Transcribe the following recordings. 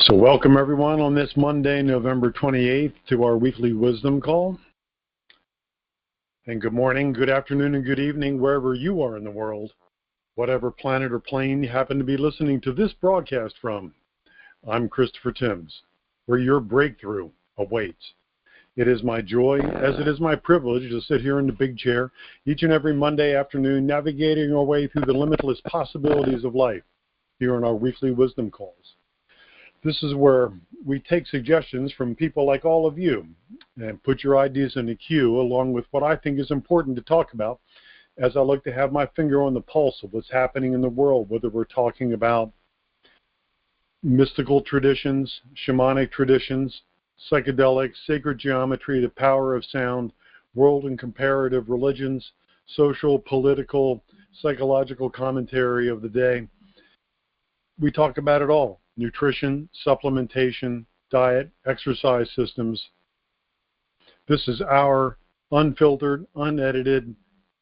So welcome everyone on this Monday, November 28th to our weekly wisdom call. And good morning, good afternoon, and good evening wherever you are in the world, whatever planet or plane you happen to be listening to this broadcast from. I'm Christopher Tims, where your breakthrough awaits. It is my joy, as it is my privilege, to sit here in the big chair each and every Monday afternoon, navigating our way through the limitless possibilities of life here on our weekly wisdom calls. This is where we take suggestions from people like all of you and put your ideas in the queue along with what I think is important to talk about, as I look to have my finger on the pulse of what's happening in the world, whether we're talking about mystical traditions, shamanic traditions, psychedelics, sacred geometry, the power of sound, world and comparative religions, social, political, psychological commentary of the day. We talk about it all. Nutrition, supplementation, diet, exercise systems. This is our unfiltered, unedited,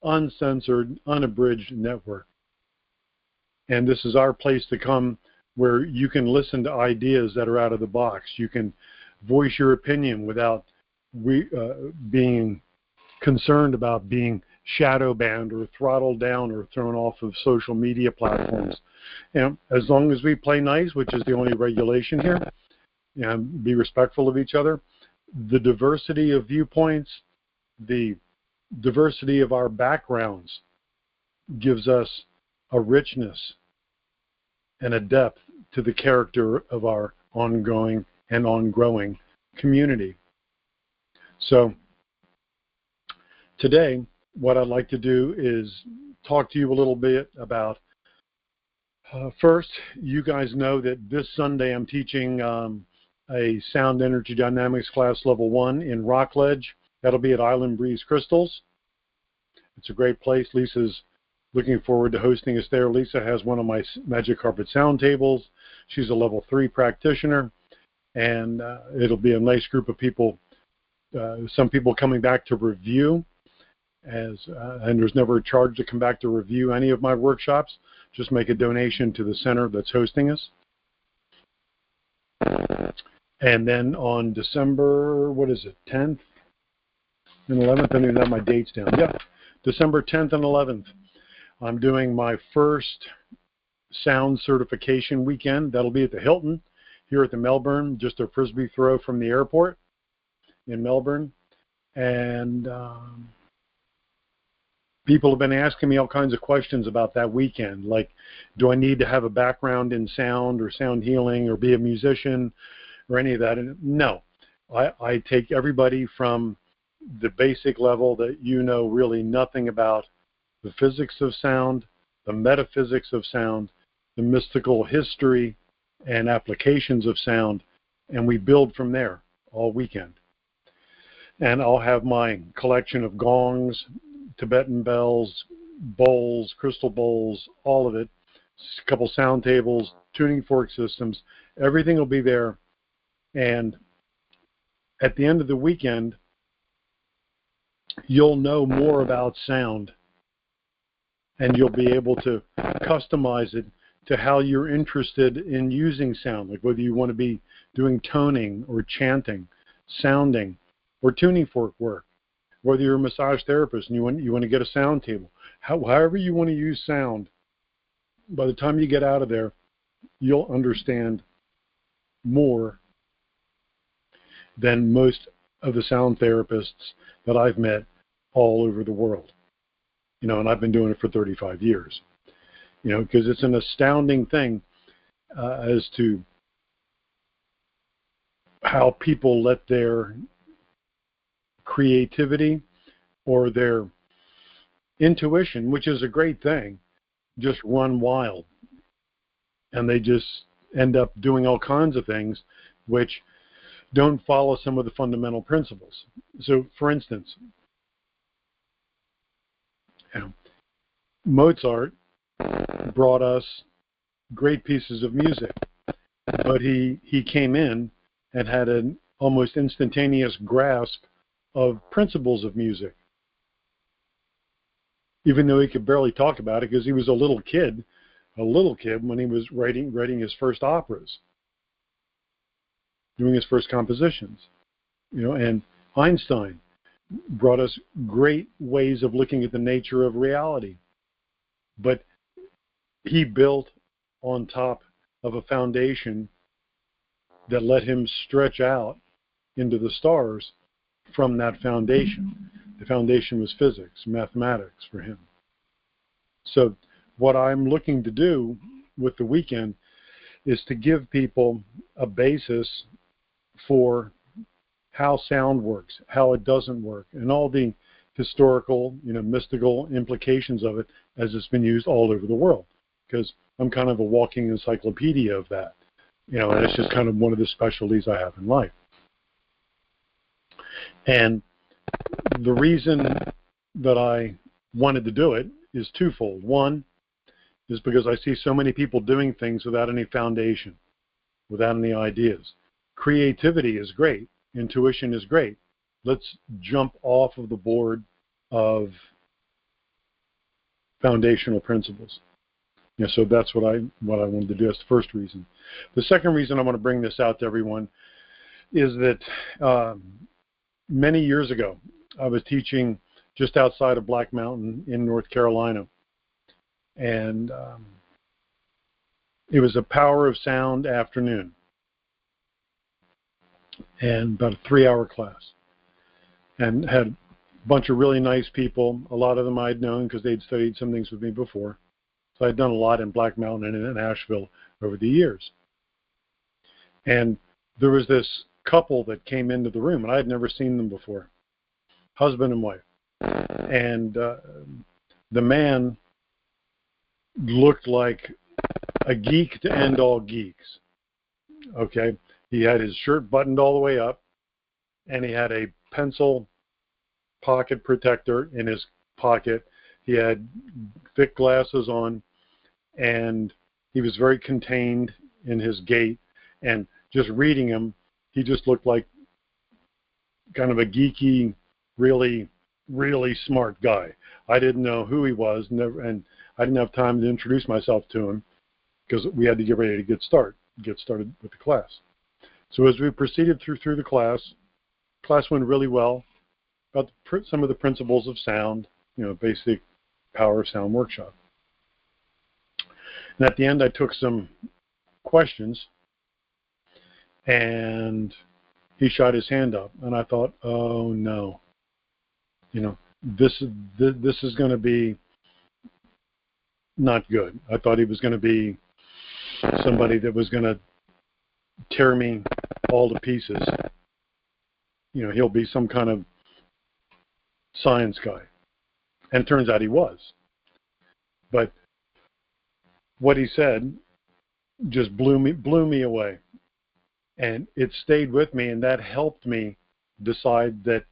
uncensored, unabridged network. And this is our place to come where you can listen to ideas that are out of the box. You can voice your opinion without being concerned about being shadow banned or throttled down or thrown off of social media platforms. And as long as we play nice, which is the only regulation here, and be respectful of each other, the diversity of viewpoints, the diversity of our backgrounds gives us a richness and a depth to the character of our ongoing and ongrowing community. So today, what I'd like to do is talk to you a little bit about, first, you guys know that this Sunday I'm teaching a Sound Energy Dynamics class level 1 in Rockledge. That'll be at Island Breeze Crystals. It's a great place. Lisa's looking forward to hosting us there. Lisa has one of my Magic Carpet sound tables. She's a level 3 practitioner, and it'll be a nice group of people, some people coming back to review. And there's never a charge to come back to review any of my workshops. Just make a donation to the center that's hosting us. And then on December, 10th and 11th, I don't even have my dates down. Yeah, December 10th and 11th, I'm doing my first sound certification weekend. That'll be at the Hilton here at the Melbourne, just a Frisbee throw from the airport in Melbourne. And people have been asking me all kinds of questions about that weekend, like, do I need to have a background in sound or sound healing or be a musician or any of that? And no, I take everybody from the basic level that you know really nothing about the physics of sound, the metaphysics of sound, the mystical history and applications of sound, and we build from there all weekend. And I'll have my collection of gongs, Tibetan bells, bowls, crystal bowls, all of it, a couple sound tables, tuning fork systems, everything will be there. And at the end of the weekend, you'll know more about sound, and you'll be able to customize it to how you're interested in using sound, like whether you want to be doing toning or chanting, sounding, or tuning fork work. Whether you're a massage therapist and you want to get a sound table, however you want to use sound, by the time you get out of there, you'll understand more than most of the sound therapists that I've met all over the world. And I've been doing it for 35 years. Because it's an astounding thing as to how people let their creativity or their intuition, which is a great thing, just run wild. And they just end up doing all kinds of things which don't follow some of the fundamental principles. So, for instance, Mozart brought us great pieces of music, but he came in and had an almost instantaneous grasp of principles of music, even though he could barely talk about it because he was a little kid when he was writing his first operas. doing his first compositions. And Einstein brought us great ways of looking at the nature of reality. But he built on top of a foundation that let him stretch out into the stars from that foundation. The foundation was physics, mathematics for him. So what I'm looking to do with the weekend is to give people a basis for how sound works, how it doesn't work, and all the historical, mystical implications of it as it's been used all over the world. Because I'm kind of a walking encyclopedia of that, and it's just kind of one of the specialties I have in life. And the reason that I wanted to do it is twofold. One is because I see so many people doing things without any foundation, without any ideas. Creativity is great. Intuition is great. Let's jump off of the board of foundational principles. So that's what I wanted to do. That's the first reason. The second reason I want to bring this out to everyone is that many years ago, I was teaching just outside of Black Mountain in North Carolina. And it was a Power of Sound afternoon. And about a 3-hour class. And had a bunch of really nice people. A lot of them I'd known because they'd studied some things with me before. So I'd done a lot in Black Mountain and in Asheville over the years. And there was this couple that came into the room, and I had never seen them before. Husband and wife. And the man looked like a geek to end all geeks. Okay? He had his shirt buttoned all the way up, and he had a pencil pocket protector in his pocket. He had thick glasses on, and he was very contained in his gait. And just reading him, he just looked like kind of a geeky, really, really smart guy. I didn't know who he was, and I didn't have time to introduce myself to him because we had to get ready to get started with the class. So as we proceeded through the class went really well about some of the principles of sound, basic Power of Sound workshop. And at the end, I took some questions, and he shot his hand up, and I thought, oh no, this is going to be not good. I thought he was going to be somebody that was going to tear me all to pieces. He'll be some kind of science guy. And it turns out he was. But what he said just blew me away. And it stayed with me, and that helped me decide that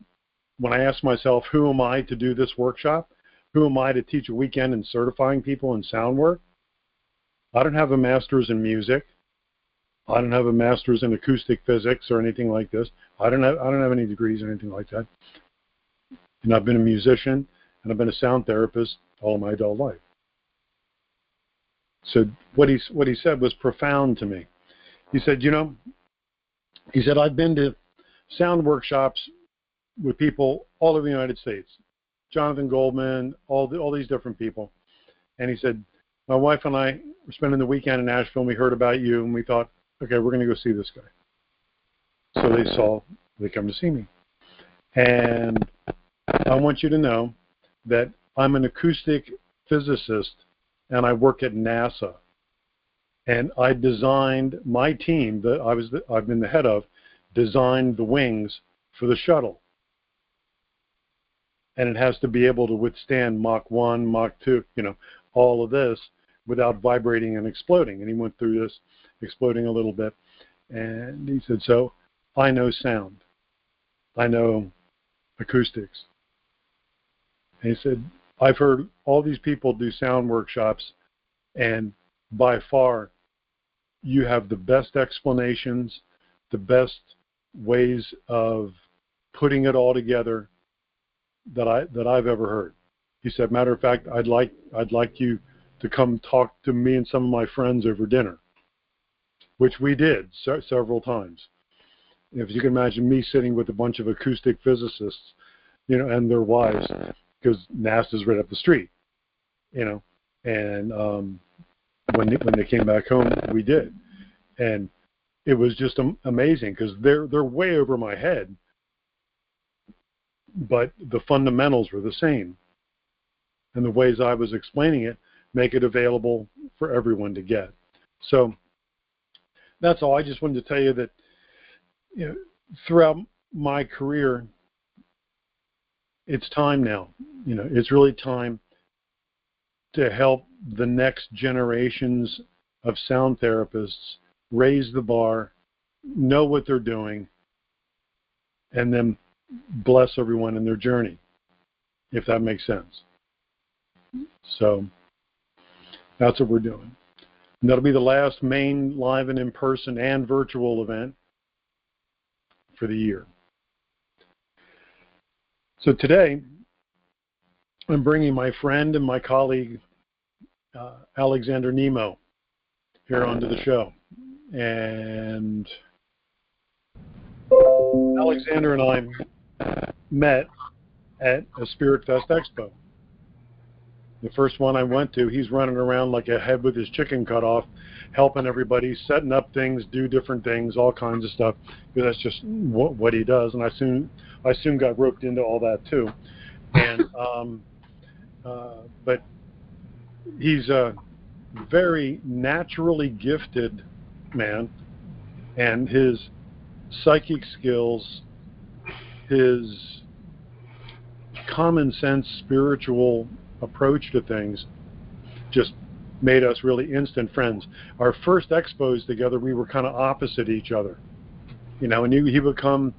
when I asked myself, who am I to do this workshop? Who am I to teach a weekend in certifying people in sound work? I don't have a master's in music. I don't have a master's in acoustic physics or anything like this. I don't have any degrees or anything like that. And I've been a musician, and I've been a sound therapist all my adult life. So what he said was profound to me. He said, I've been to sound workshops with people all over the United States. Jonathan Goldman, all these different people. And he said, my wife and I were spending the weekend in Nashville, and we heard about you, and we thought, okay, we're going to go see this guy. So they come to see me. And I want you to know that I'm an acoustic physicist, and I work at NASA. And I designed my team that I've been the head of, designed the wings for the shuttle. And it has to be able to withstand Mach 1, Mach 2, all of this without vibrating and exploding. And he went through this, exploding a little bit. And he said, so I know sound. I know acoustics. And he said, I've heard all these people do sound workshops, and by far, you have the best explanations, the best ways of putting it all together that I've ever heard. He said, matter of fact, I'd like you to come talk to me and some of my friends over dinner, which we did several times. if you can imagine me sitting with a bunch of acoustic physicists, and their wives, because NASA's right up the street, and when they came back home, we did, and it was just amazing because they're way over my head, but the fundamentals were the same, and the ways I was explaining it make it available for everyone to get. So that's all. I just wanted to tell you that throughout my career, it's time now. It's really time to help the next generations of sound therapists raise the bar, know what they're doing, and then bless everyone in their journey, if that makes sense. So that's what we're doing. And that'll be the last main live and in-person and virtual event for the year. So today, I'm bringing my friend and my colleague, Alexander Nemo, here onto the show. And Alexander and I met at a Spirit Fest Expo. The first one I went to, he's running around like a head with his chicken cut off, helping everybody, setting up things, do different things, all kinds of stuff. Because that's just what he does. And I soon got roped into all that too. And but he's a very naturally gifted man, and his psychic skills, his common sense spiritual approach to things just made us really instant friends. Our first expos together, we were kind of opposite each other, and he would come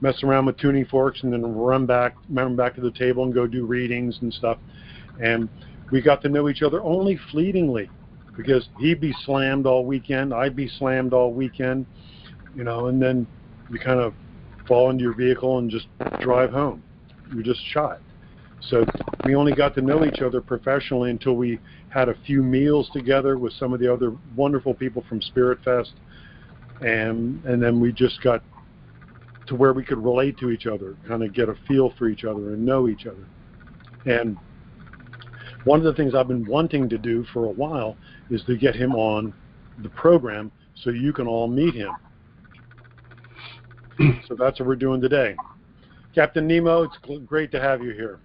mess around with tuning forks and then run back to the table and go do readings and stuff. And we got to know each other only fleetingly, because he'd be slammed all weekend, I'd be slammed all weekend, and then you kind of fall into your vehicle and just drive home. You're just shot. So we only got to know each other professionally until we had a few meals together with some of the other wonderful people from Spirit Fest, and then we just got to where we could relate to each other, kind of get a feel for each other and know each other. And one of the things I've been wanting to do for a while is to get him on the program so you can all meet him. So that's what we're doing today. Captain Nemo, it's great to have you here.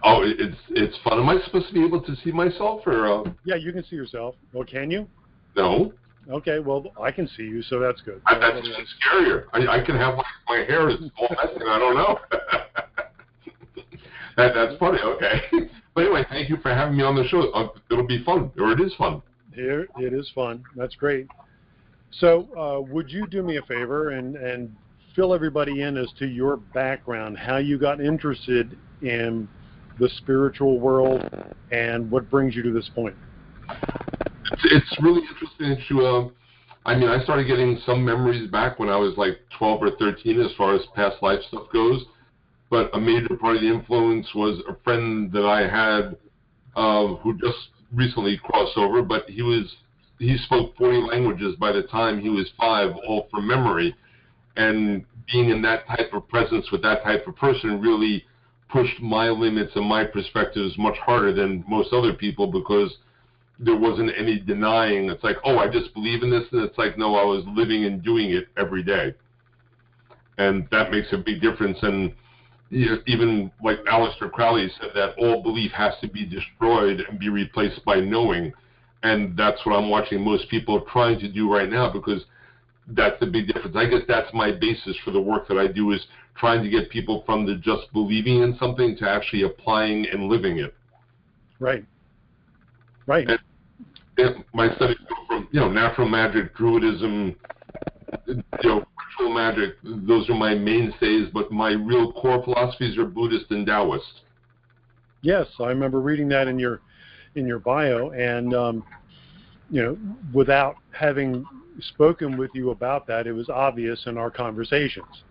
Oh, it's fun. Am I supposed to be able to see myself, or? Yeah, you can see yourself. Well, can you? No. Okay, well, I can see you, so that's good. That's just scarier. I can have my hair is all messy, I don't know. That's funny, okay. But anyway, thank you for having me on the show. It'll be fun, or it is fun. Here, it is fun. That's great. So would you do me a favor and fill everybody in as to your background, how you got interested in the spiritual world, and what brings you to this point? It's really interesting to, I started getting some memories back when I was like 12 or 13 as far as past life stuff goes, but a major part of the influence was a friend that I had who just recently crossed over, but he spoke 40 languages by the time he was 5, all from memory, and being in that type of presence with that type of person really pushed my limits and my perspectives much harder than most other people, because there wasn't any denying. It's like, oh, I just believe in this, and it's like, no, I was living and doing it every day. And that makes a big difference. And even like Aleister Crowley said, that all belief has to be destroyed and be replaced by knowing. And that's what I'm watching most people trying to do right now, because that's the big difference. I guess that's my basis for the work that I do, is trying to get people from the just believing in something to actually applying and living it. Right. Right. And my studies go from, natural magic, druidism, ritual magic. Those are my mainstays, but my real core philosophies are Buddhist and Taoist. Yes, I remember reading that in your bio, and without having spoken with you about that, it was obvious in our conversations.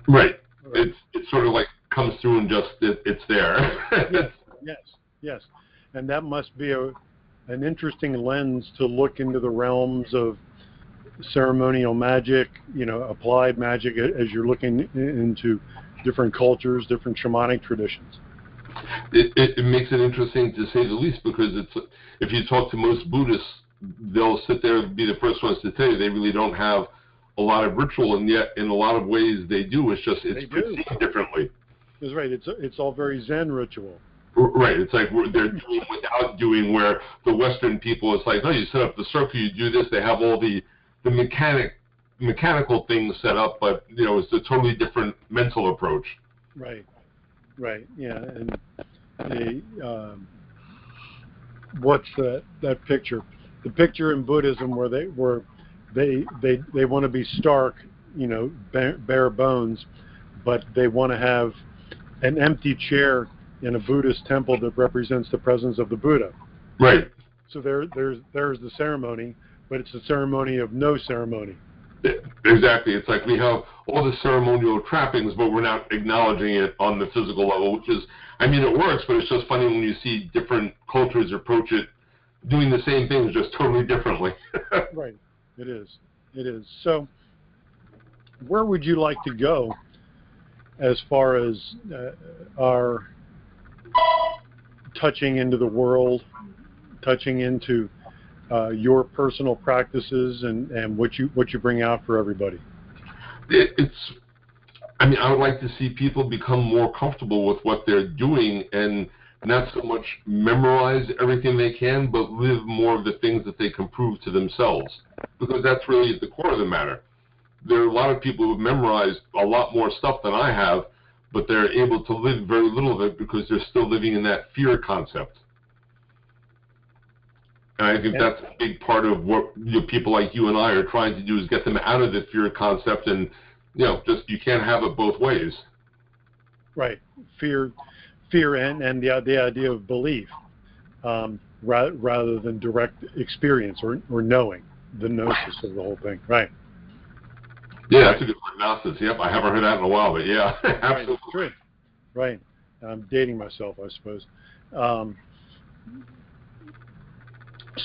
Right. It sort of like comes through and just it's there. Yes. And that must be an interesting lens to look into the realms of ceremonial magic, applied magic as you're looking into different cultures, different shamanic traditions? It makes it interesting, to say the least, because if you talk to most Buddhists, they'll sit there and be the first ones to tell you they really don't have a lot of ritual, and yet in a lot of ways they do. It's just it's perceived differently. That's right. It's all very Zen ritual. Right. It's like they're doing without doing, where the Western people, it's like, no, you set up the circle, you do this. They have all the mechanical things set up, but it's a totally different mental approach. Right. Right. Yeah. And what's that picture? The picture in Buddhism where they want to be stark, bare bones, but they want to have an empty chair in a Buddhist temple that represents the presence of the Buddha. Right. So there's the ceremony, but it's a ceremony of no ceremony. Exactly. It's like we have all the ceremonial trappings, but we're not acknowledging it on the physical level, which is, it works, but it's just funny when you see different cultures approach it, doing the same things just totally differently. Right. It is. So where would you like to go as far as our touching into the world, touching into your personal practices and what you bring out for everybody? I would like to see people become more comfortable with what they're doing and not so much memorize everything they can, but live more of the things that they can prove to themselves, because that's really at the core of the matter. There are a lot of people who've memorized a lot more stuff than I have, but they're able to live very little of it because they're still living in that fear concept. And I think that's a big part of what people like you and I are trying to do, is get them out of the fear concept, and just you can't have it both ways. Right, fear and the idea of belief, rather than direct experience or knowing, the gnosis of the whole thing. Right. Yeah, that's a good word, gnosis. Yep, I haven't heard that in a while, but yeah, absolutely. Right, true. Right. I'm dating myself, I suppose.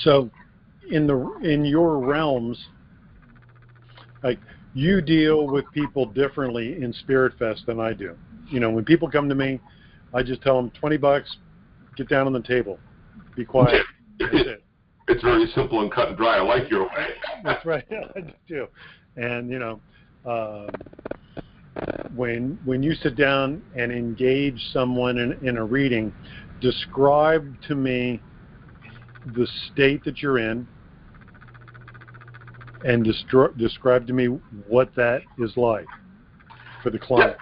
So, in your realms, like, you deal with people differently in Spirit Fest than I do. When people come to me, I just tell them $20, get down on the table, be quiet. That's it. It's very simple and cut and dry. I like your way. That's right. I do too. And when you sit down and engage someone in a reading, describe to me the state that you're in, and describe to me what that is like for the client.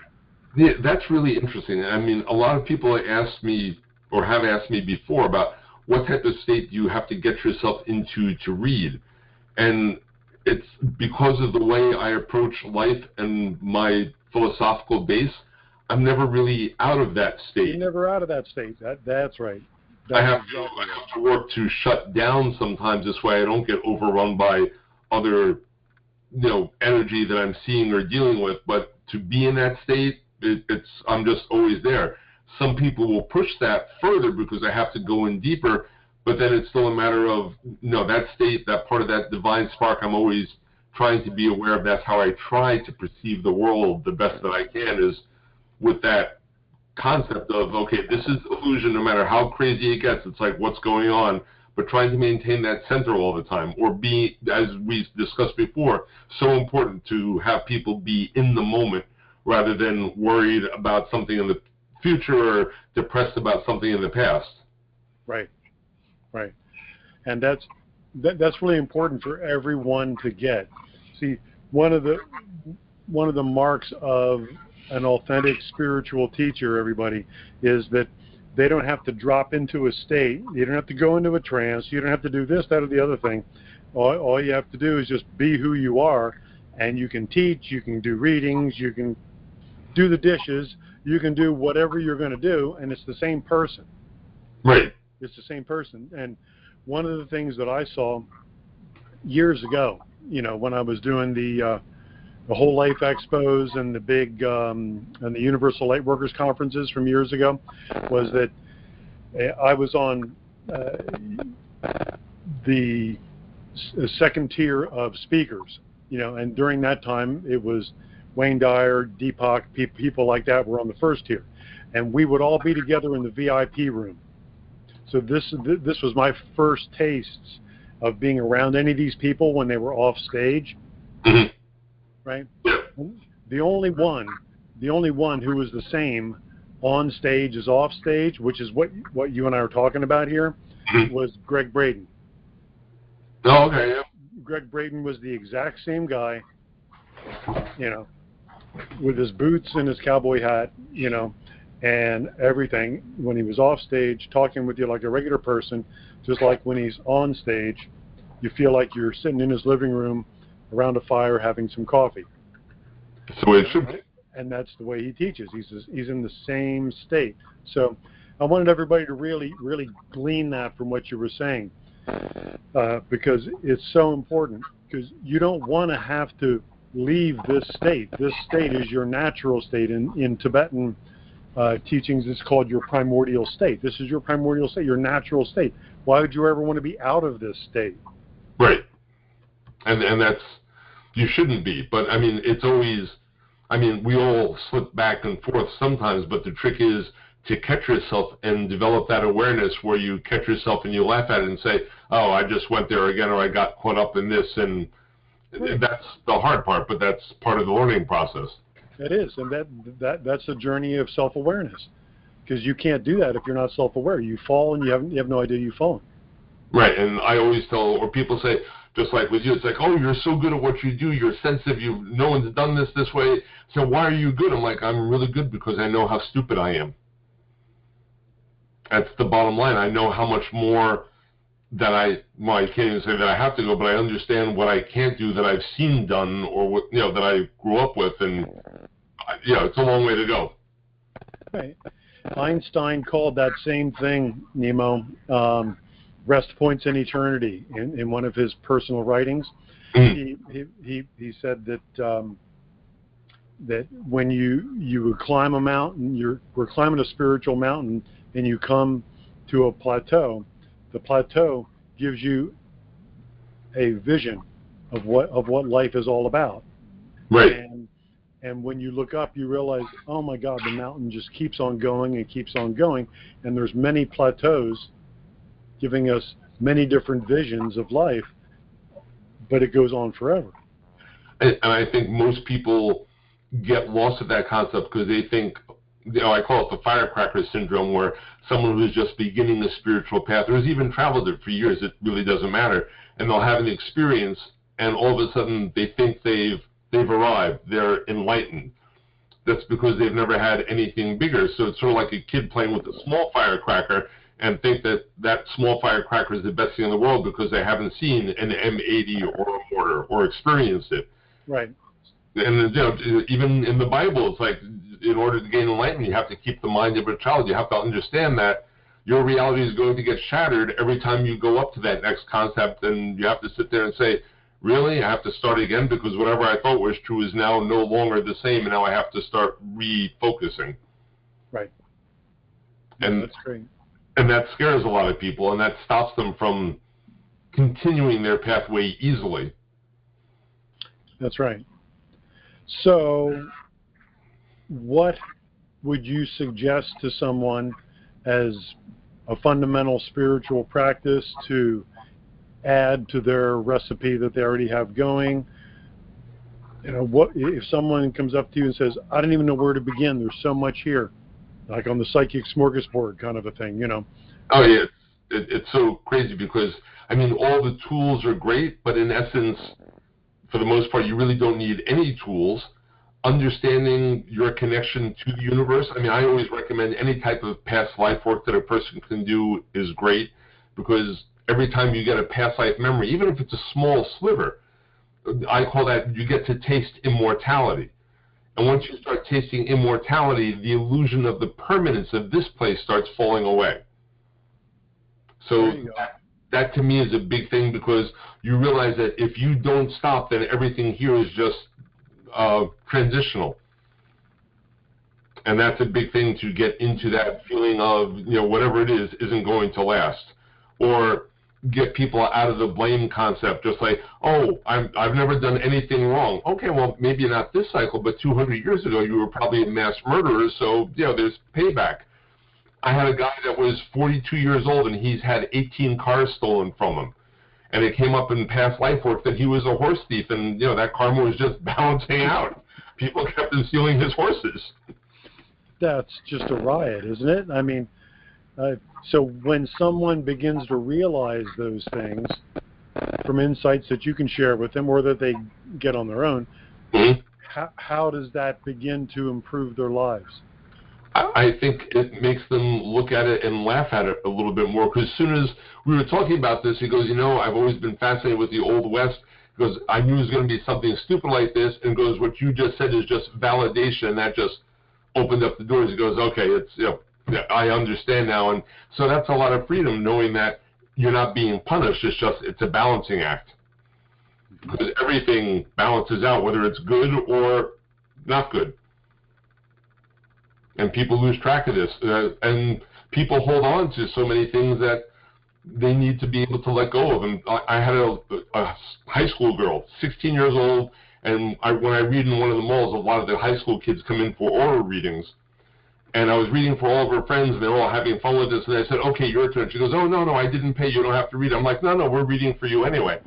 Yeah, that's really interesting. A lot of people ask me, or have asked me before, about what type of state do you have to get yourself into to read. And it's because of the way I approach life and my philosophical base, I'm never really out of that state. You're never out of that state. That's right. I have to work to shut down sometimes. This way I don't get overrun by other, energy that I'm seeing or dealing with. But to be in that state, I'm just always there. Some people will push that further because I have to go in deeper, but then it's still a matter of, that state, that part of that divine spark, I'm always trying to be aware of. That's how I try to perceive the world the best that I can, is with that concept of, okay, this is illusion no matter how crazy it gets. It's like, what's going on? But trying to maintain that center all the time, or be, as we discussed before, so important to have people be in the moment rather than worried about something in the future or depressed about something in the past. Right. And that's really important for everyone to get. See, one of the marks of an authentic spiritual teacher, everybody, is that they don't have to drop into a state. You don't have to go into a trance. You don't have to do this, that, or the other thing. All you have to do is just be who you are, and you can teach, you can do readings, you can do the dishes, you can do whatever you're going to do, and it's the same person. Right. It's the same person. And one of the things that I saw years ago, when I was doing the Whole Life Expos and the big and the Universal Lightworkers conferences from years ago, was that I was on the a second tier of speakers, and during that time it was Wayne Dyer, Deepak, people like that were on the first tier, and we would all be together in the VIP room. So this was my first tastes of being around any of these people when they were off stage, right? The only one who was the same on stage as off stage, which is what you and I are talking about here, was Greg Braden. Oh, okay, yeah. Greg Braden was the exact same guy, with his boots and his cowboy hat, and everything. When he was off stage, talking with you like a regular person, just like when he's on stage, you feel like you're sitting in his living room around a fire having some coffee. That's the way it should be. And that's the way he teaches. He's in the same state. So I wanted everybody to really, really glean that from what you were saying, because it's so important. Because you don't want to have to leave this state. This state is your natural state. In Tibetan teachings, it's called your primordial state. This is your primordial state, your natural state. Why would you ever want to be out of this state? Right. And that's, you shouldn't be. But, I mean, it's always, we all slip back and forth sometimes, but the trick is to catch yourself and develop that awareness where you catch yourself and you laugh at it and say, oh, I just went there again, or I got caught up in this, and that's the hard part, but that's part of the learning process. It is, and that's a journey of self-awareness, because you can't do that if you're not self-aware. You fall and you have no idea you've fallen. Right, and I always tell, or people say, just like with you, it's like, oh, you're so good at what you do, you're sensitive, no one's done this way, so why are you good? I'm like, I'm really good because I know how stupid I am. That's the bottom line. I know how much more that I can't even say that I have to go, but I understand what I can't do that I've seen done, or what, that I grew up with, and it's a long way to go. Right. Einstein called that same thing, Nemo, rest points in eternity. In one of his personal writings, he said that that when you would climb a mountain, we're climbing a spiritual mountain, and you come to a plateau. The plateau gives you a vision of what life is all about. Right. And when you look up, you realize, oh my God, the mountain just keeps on going and keeps on going, and there's many plateaus giving us many different visions of life, but it goes on forever. And I think most people get lost at that concept because they think, I call it the firecracker syndrome, where someone who's just beginning a spiritual path, or has even traveled it for years, it really doesn't matter, and they'll have an experience, and all of a sudden they think they've arrived, they're enlightened. That's because they've never had anything bigger. So it's sort of like a kid playing with a small firecracker and think that small firecracker is the best thing in the world because they haven't seen an M80 or a mortar or experienced it. Right. And even in the Bible, it's like, in order to gain enlightenment, you have to keep the mind of a child. You have to understand that your reality is going to get shattered every time you go up to that next concept, and you have to sit there and say, really? I have to start again because whatever I thought was true is now no longer the same, and now I have to start refocusing. Right. And that's great. And that scares a lot of people, and that stops them from continuing their pathway easily. That's right. So what would you suggest to someone as a fundamental spiritual practice to add to their recipe that they already have going? What if someone comes up to you and says, I don't even know where to begin, there's so much here, like on the psychic smorgasbord kind of a thing, Oh, yeah. It's so crazy because, all the tools are great, but in essence, for the most part, you really don't need any tools. Understanding your connection to the universe. I always recommend any type of past life work that a person can do is great, because every time you get a past life memory, even if it's a small sliver, I call that you get to taste immortality. And once you start tasting immortality, the illusion of the permanence of this place starts falling away. So that to me is a big thing, because you realize that if you don't stop, then everything here is just transitional. And that's a big thing, to get into that feeling of, whatever it is isn't going to last. Or get people out of the blame concept, just like, oh, I've never done anything wrong. Okay, well, maybe not this cycle, but 200 years ago you were probably a mass murderer, so, there's payback. I had a guy that was 42 years old, and he's had 18 cars stolen from him. And it came up in past life work that he was a horse thief, and, that karma was just balancing out. People kept stealing his horses. That's just a riot, isn't it? I mean, so when someone begins to realize those things from insights that you can share with them or that they get on their own, mm-hmm. how does that begin to improve their lives? I think it makes them look at it and laugh at it a little bit more, because as soon as we were talking about this, he goes, I've always been fascinated with the Old West. He goes, I knew it was going to be something stupid like this, and goes, what you just said is just validation, and that just opened up the doors. He goes, okay, it's, I understand now. And so that's a lot of freedom, knowing that you're not being punished. It's a balancing act, because everything balances out, whether it's good or not good. And people lose track of this, and people hold on to so many things that they need to be able to let go of. And I had a high school girl, 16 years old, and when I read in one of the malls, a lot of the high school kids come in for oral readings. And I was reading for all of her friends, and they were all having fun with this, and I said, okay, your turn. She goes, oh, no, I didn't pay. You don't have to read. I'm like, no, we're reading for you anyway.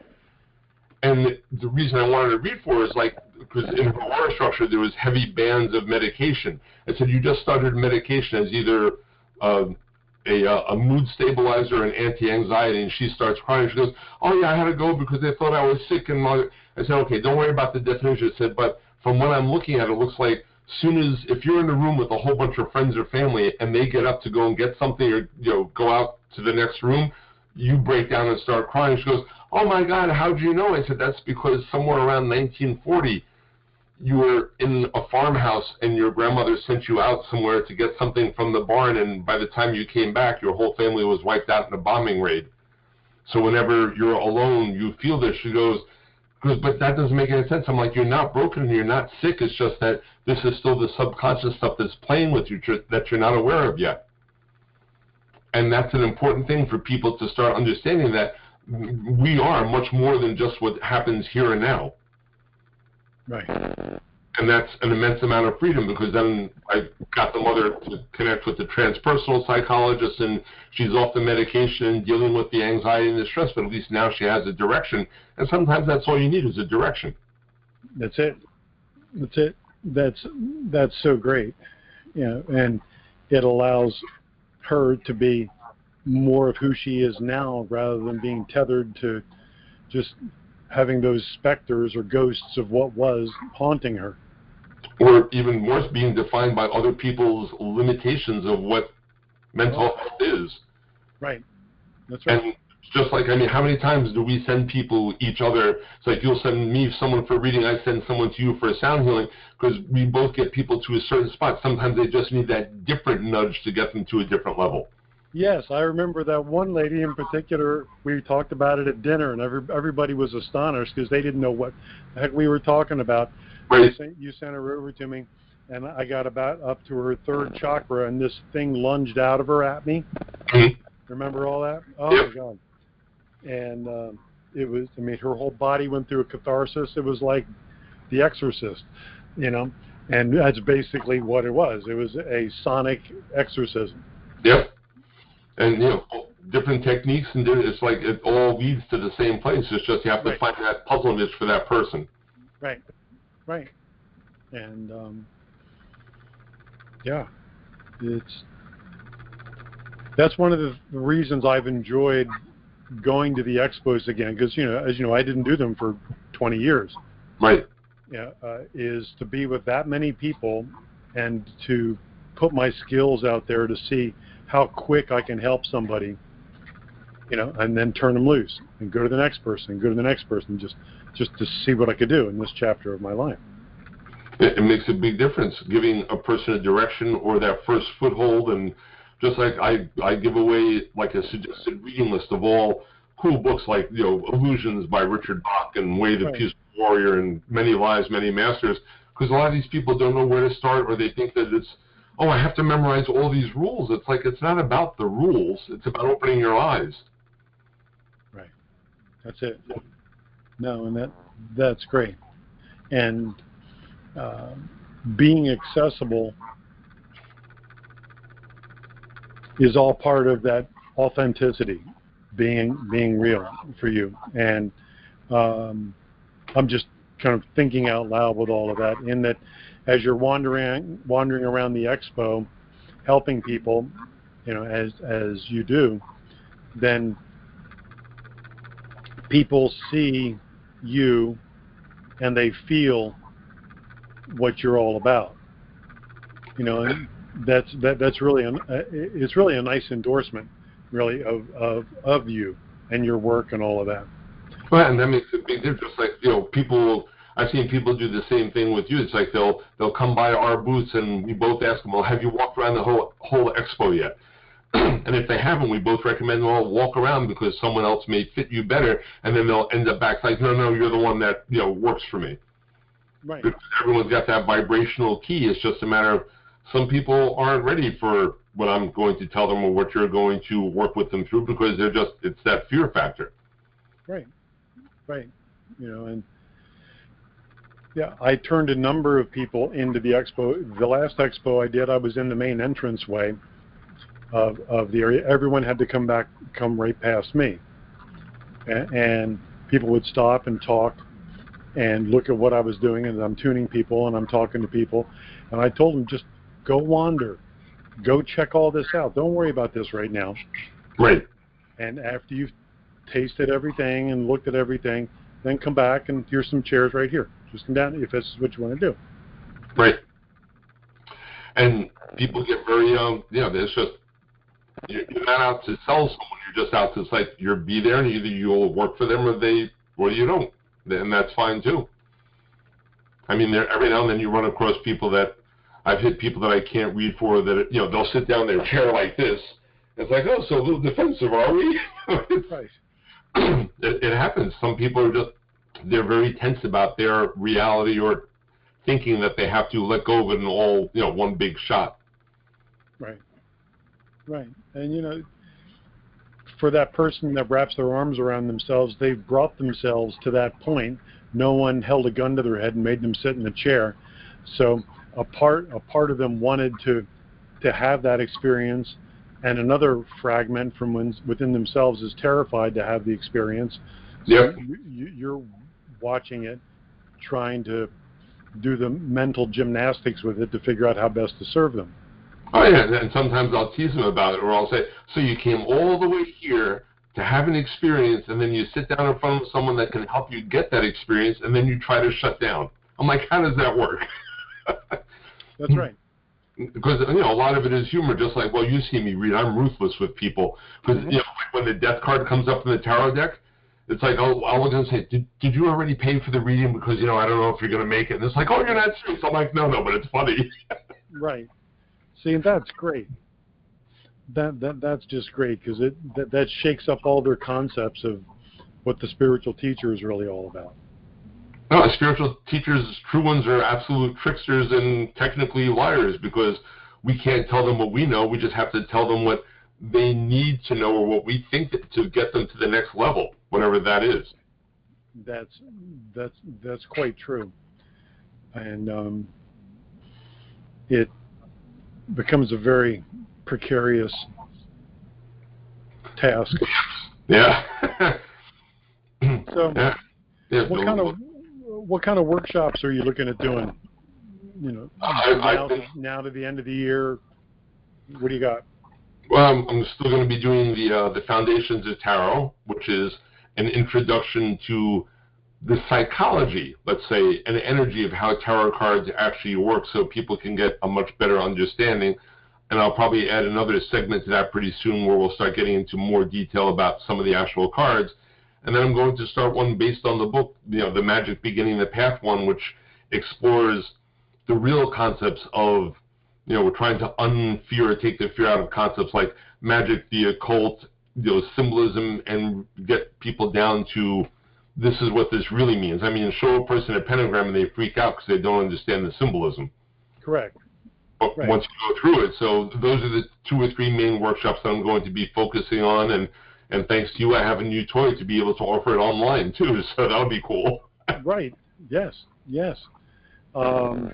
And the reason I wanted to read for her is because in her aura structure there was heavy bands of medication. I said, you just started medication as either a mood stabilizer or an anti-anxiety, and she starts crying. She goes, oh yeah, I had to go because they thought I was sick. And I said, okay, don't worry about the definition. I said, but from what I'm looking at, it looks like if you're in the room with a whole bunch of friends or family and they get up to go and get something or go out to the next room, you break down and start crying. She goes, oh my God, how'd you know? I said, that's because somewhere around 1940, you were in a farmhouse and your grandmother sent you out somewhere to get something from the barn, and by the time you came back, your whole family was wiped out in a bombing raid. So whenever you're alone, you feel this. She goes, but that doesn't make any sense. I'm like, you're not broken and you're not sick. It's just that this is still the subconscious stuff that's playing with you that you're not aware of yet. And that's an important thing for people to start understanding, that we are much more than just what happens here and now. Right. And that's an immense amount of freedom, because then I got the mother to connect with the transpersonal psychologist, and she's off the medication and dealing with the anxiety and the stress, but at least now she has a direction. And sometimes that's all you need is a direction. That's it. That's so great. And it allows her to be more of who she is now, rather than being tethered to just having those specters or ghosts of what was haunting her. Or even worse, being defined by other people's limitations of what mental health is. Right. That's right. And just like, how many times do we send people each other? It's like, you'll send me someone for a reading, I send someone to you for a sound healing, because we both get people to a certain spot. Sometimes they just need that different nudge to get them to a different level. Yes, I remember that one lady in particular. We talked about it at dinner, and everybody was astonished because they didn't know what the heck we were talking about. Right. You sent her over to me, and I got about up to her third chakra, and this thing lunged out of her at me. Mm-hmm. Remember all that? Oh, yep. My God. And it was, her whole body went through a catharsis. It was like The Exorcist, and that's basically what it was. It was a sonic exorcism. Yep. And, different techniques, and it's like it all leads to the same place. It's just you have to find that puzzle niche for that person. Right. And, that's one of the reasons I've enjoyed going to the expos again, because, as you know, I didn't do them for 20 years. Right. Is to be with that many people and to put my skills out there to see how quick I can help somebody, and then turn them loose and go to the next person, just to see what I could do in this chapter of my life. It makes a big difference, giving a person a direction or that first foothold. And just like I give away like a suggested reading list of all cool books like, Illusions by Richard Bach and Way the Peaceful Warrior and Many Lives, Many Masters, because a lot of these people don't know where to start, or they think that it's, oh, I have to memorize all these rules. It's like, it's not about the rules. It's about opening your eyes. That's it. No, and that's great. And being accessible is all part of that authenticity, being real for you. And I'm just kind of thinking out loud with all of that, in that as you're wandering around the expo, helping people, as you do, then people see you and they feel what you're all about. And that's really it's really a nice endorsement, really, of you and your work and all of that. Well, and that makes a big difference. Like, I've seen people do the same thing with you. It's like they'll come by our booths and we both ask them, well, have you walked around the whole expo yet? And if they haven't, we both recommend them all walk around because someone else may fit you better, and then they'll end up back like, no, you're the one that works for me. Right. Because everyone's got that vibrational key. It's just a matter of some people aren't ready for what I'm going to tell them or what you're going to work with them through because it's that fear factor. Right. And yeah, I turned a number of people into the expo. The last expo I did, I was in the main entranceway of the area. Everyone had to come right past me, and people would stop and talk and look at what I was doing, and I'm tuning people and I'm talking to people, and I told them, just go wander, go check all this out. Don't worry about this right now. Right. And after you've tasted everything and looked at everything, then come back and here's some chairs right here. Just come down if this is what you want to do. Right. And people get very there's just, you're not out to sell someone. You're just out to you'll be there, and either you'll work for them or you don't, and that's fine too. I mean, every now and then you run across people that I've hit people that I can't read for that they'll sit down in their chair like this. It's like, oh, so a little defensive, are we? Right. It happens. Some people are they're very tense about their reality or thinking that they have to let go of it in all one big shot. Right. And for that person that wraps their arms around themselves, they've brought themselves to that point. No one held a gun to their head and made them sit in a chair. So a part of them wanted to have that experience, and another fragment from within themselves is terrified to have the experience. So yep. You're watching it, trying to do the mental gymnastics with it to figure out how best to serve them. Oh, yeah, and sometimes I'll tease them about it, or I'll say, so you came all the way here to have an experience, and then you sit down in front of someone that can help you get that experience, and then you try to shut down. I'm like, how does that work? That's right. Because, a lot of it is humor, just like, well, you see me read. I'm ruthless with people. Because, when the death card comes up in the tarot deck, it's like, oh, I'll look and say, did you already pay for the reading? Because, I don't know if you're going to make it. And it's like, oh, you're not serious. I'm like, no, but it's funny. Right. See, that's great. That's just great, because that shakes up all their concepts of what the spiritual teacher is really all about. No, spiritual teachers, true ones, are absolute tricksters and technically liars, because we can't tell them what we know. We just have to tell them what they need to know, or what we think to get them to the next level, whatever that is. That's quite true, and it becomes a very precarious task. Yeah. So, yeah. what kind of workshops are you looking at doing? Now to the end of the year, what do you got? Well, I'm still going to be doing the Foundations of Tarot, which is an introduction to the psychology, let's say, and energy of how tarot cards actually work, so people can get a much better understanding. And I'll probably add another segment to that pretty soon, where we'll start getting into more detail about some of the actual cards. And then I'm going to start one based on the book, The Magic Beginning the Path one, which explores the real concepts of, we're trying to unfear or take the fear out of concepts like magic, the occult, symbolism, and get people down to, this is what this really means. I mean, show a person a pentagram and they freak out because they don't understand the symbolism. Correct. But once you go through it, so those are the 2 or 3 main workshops that I'm going to be focusing on, and And thanks to you, I have a new toy to be able to offer it online too. So that would be cool. Right. Yes. Yes. I'm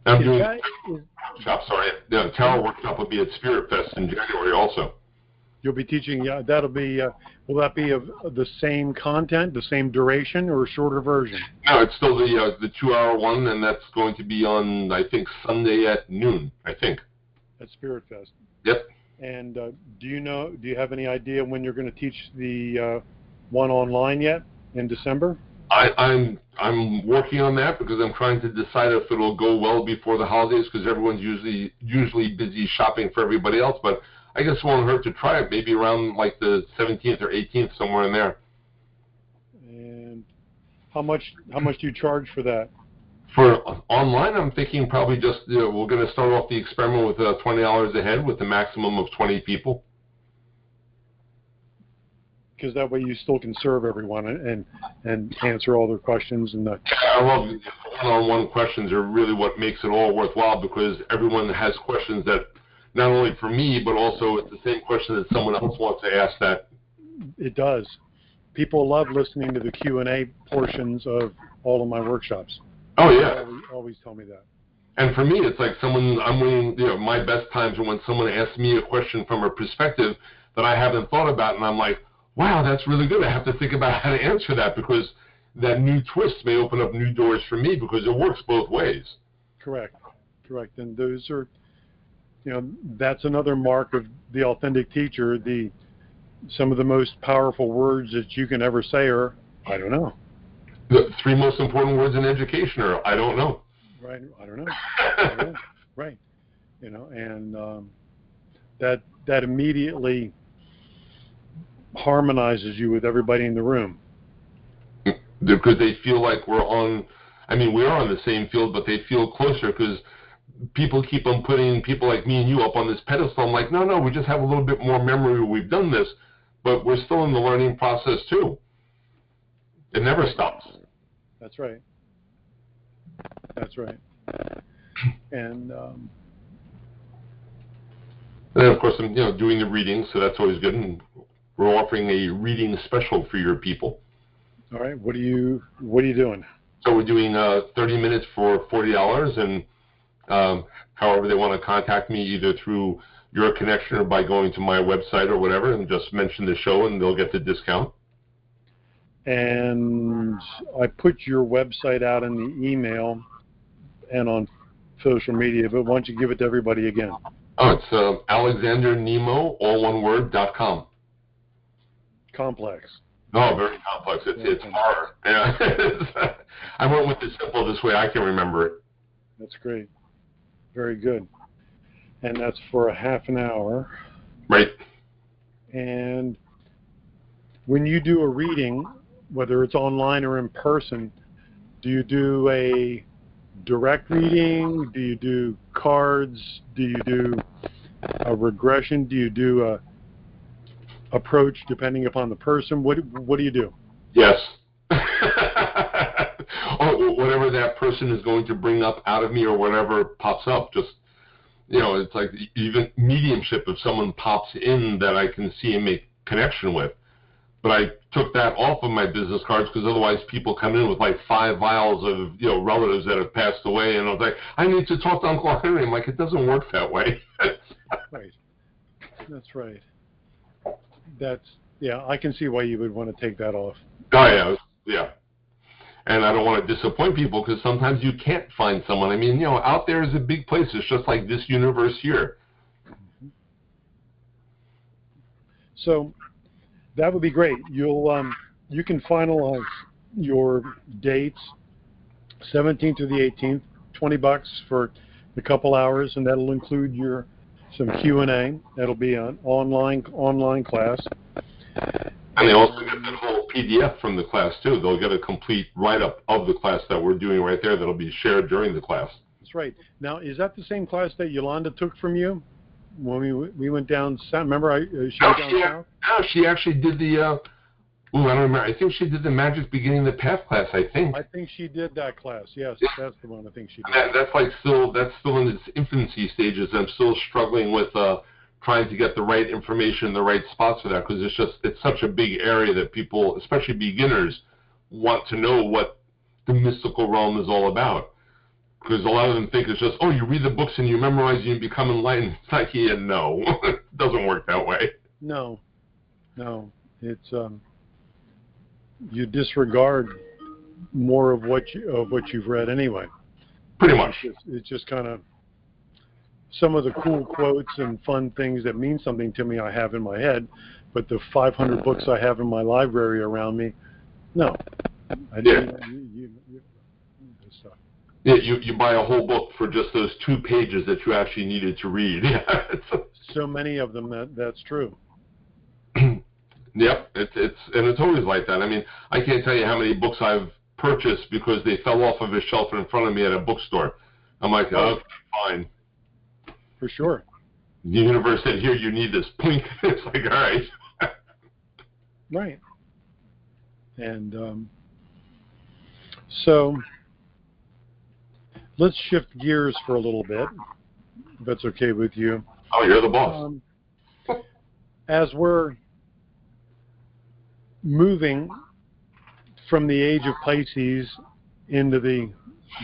doing workshop. Sorry, Tower Workshop will be at Spirit Fest in January also. You'll be teaching. Yeah, that'll be. Will that be of the same content, the same duration, or a shorter version? No, it's still the 2-hour one, and that's going to be on, I think, Sunday at noon. I think. At Spirit Fest. Yep. And do you have any idea when you're going to teach the one online yet in December? I'm working on that because I'm trying to decide if it'll go well before the holidays because everyone's usually busy shopping for everybody else. But I guess it won't hurt to try it. Maybe around like the 17th or 18th, somewhere in there. And how much do you charge for that? For online, I'm thinking probably just we're going to start off the experiment with $20 a head with a maximum of 20 people. Because that way you still can serve everyone and answer all their questions. And I love one-on-one questions are really what makes it all worthwhile because everyone has questions that not only for me but also it's the same question that someone else wants to ask. That it does. People love listening to the Q&A portions of all of my workshops. Oh yeah, always tell me that. And for me, it's like I'm waiting. My best times are when someone asks me a question from a perspective that I haven't thought about, and I'm like, wow, that's really good. I have to think about how to answer that because that new twist may open up new doors for me because it works both ways. Correct. And those are, that's another mark of the authentic teacher. Some of the most powerful words that you can ever say are, I don't know. The 3 most important words in education are, I don't know. Right, I don't know. Right. And that immediately harmonizes you with everybody in the room. Because they feel like we are on the same field, but they feel closer because people keep on putting people like me and you up on this pedestal. I'm like, no, we just have a little bit more memory. We've done this, but we're still in the learning process too. It never stops. That's right. And then of course I'm doing the readings, so that's always good. And we're offering a reading special for your people. All right. What are you doing? So we're doing 30 minutes for $40, and however they want to contact me, either through your connection or by going to my website or whatever, and just mention the show, and they'll get the discount. And I put your website out in the email and on social media, but why don't you give it to everybody again? Oh, it's Alexander Nemo, all one word, .com. Complex. No, very complex. It's hard. Yeah. I went with the simple this way I can remember it. That's great. Very good. And that's for a half an hour. Right. And when you do a reading, whether it's online or in person, do you do a direct reading? Do you do cards? Do you do a regression? Do you do a approach depending upon the person? What do you do? Yes. Or whatever that person is going to bring up out of me or whatever pops up, just, it's like even mediumship if someone pops in that I can see and make connection with. But I took that off of my business cards because otherwise people come in with like 5 vials of, relatives that have passed away, and I was like, I need to talk to Uncle Henry. I'm like, it doesn't work that way. Right. That's right. I can see why you would want to take that off. Oh, yeah. And I don't want to disappoint people because sometimes you can't find someone. Out there is a big place. It's just like this universe here. So that would be great. You can finalize your dates, 17th through the 18th, $20 for a couple hours, and that'll include some Q&A. That'll be an online class. And they also get the whole PDF from the class too. They'll get a complete write-up of the class that we're doing right there that'll be shared during the class. That's right. Now, is that the same class that Yolanda took from you when we went down south? Remember, she went down south? No, she actually did the, I don't remember. I think she did the Magic Beginning the Path class, I think. I think she did that class. Yes, yeah. That's the one I think she did. That's still in its infancy stages. I'm still struggling with trying to get the right information in the right spots for that, because it's such a big area that people, especially beginners, want to know what the mystical realm is all about. Because a lot of them think it's just, oh, you read the books and you memorize and you become enlightened. It's like, yeah, no, it doesn't work that way. No, it's you disregard more of what you've read anyway. Pretty much. It's just kind of some of the cool quotes and fun things that mean something to me I have in my head, but the 500 books I have in my library around me, no. Stuff. Yeah, you buy a whole book for just those 2 pages that you actually needed to read. So many of them that's true. Yep, it's always like that. I mean, I can't tell you how many books I've purchased because they fell off of a shelf in front of me at a bookstore. I'm like, oh, fine. For sure. The universe said, here, you need this. Plink. It's like, all right. Right. And so let's shift gears for a little bit, if that's okay with you. Oh, you're the boss. As we're moving from the age of Pisces into the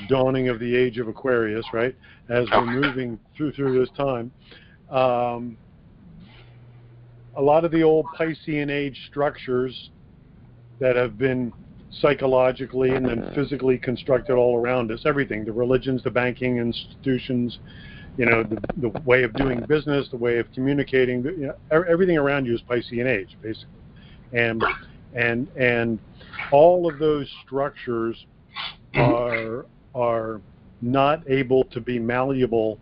dawning of the age of Aquarius, right? As we're moving through this time, a lot of the old Piscean age structures that have been psychologically and then physically constructed all around us, everything, the religions, the banking institutions, the way of doing business, the way of communicating, everything around you is Piscean age, basically. And all of those structures are not able to be malleable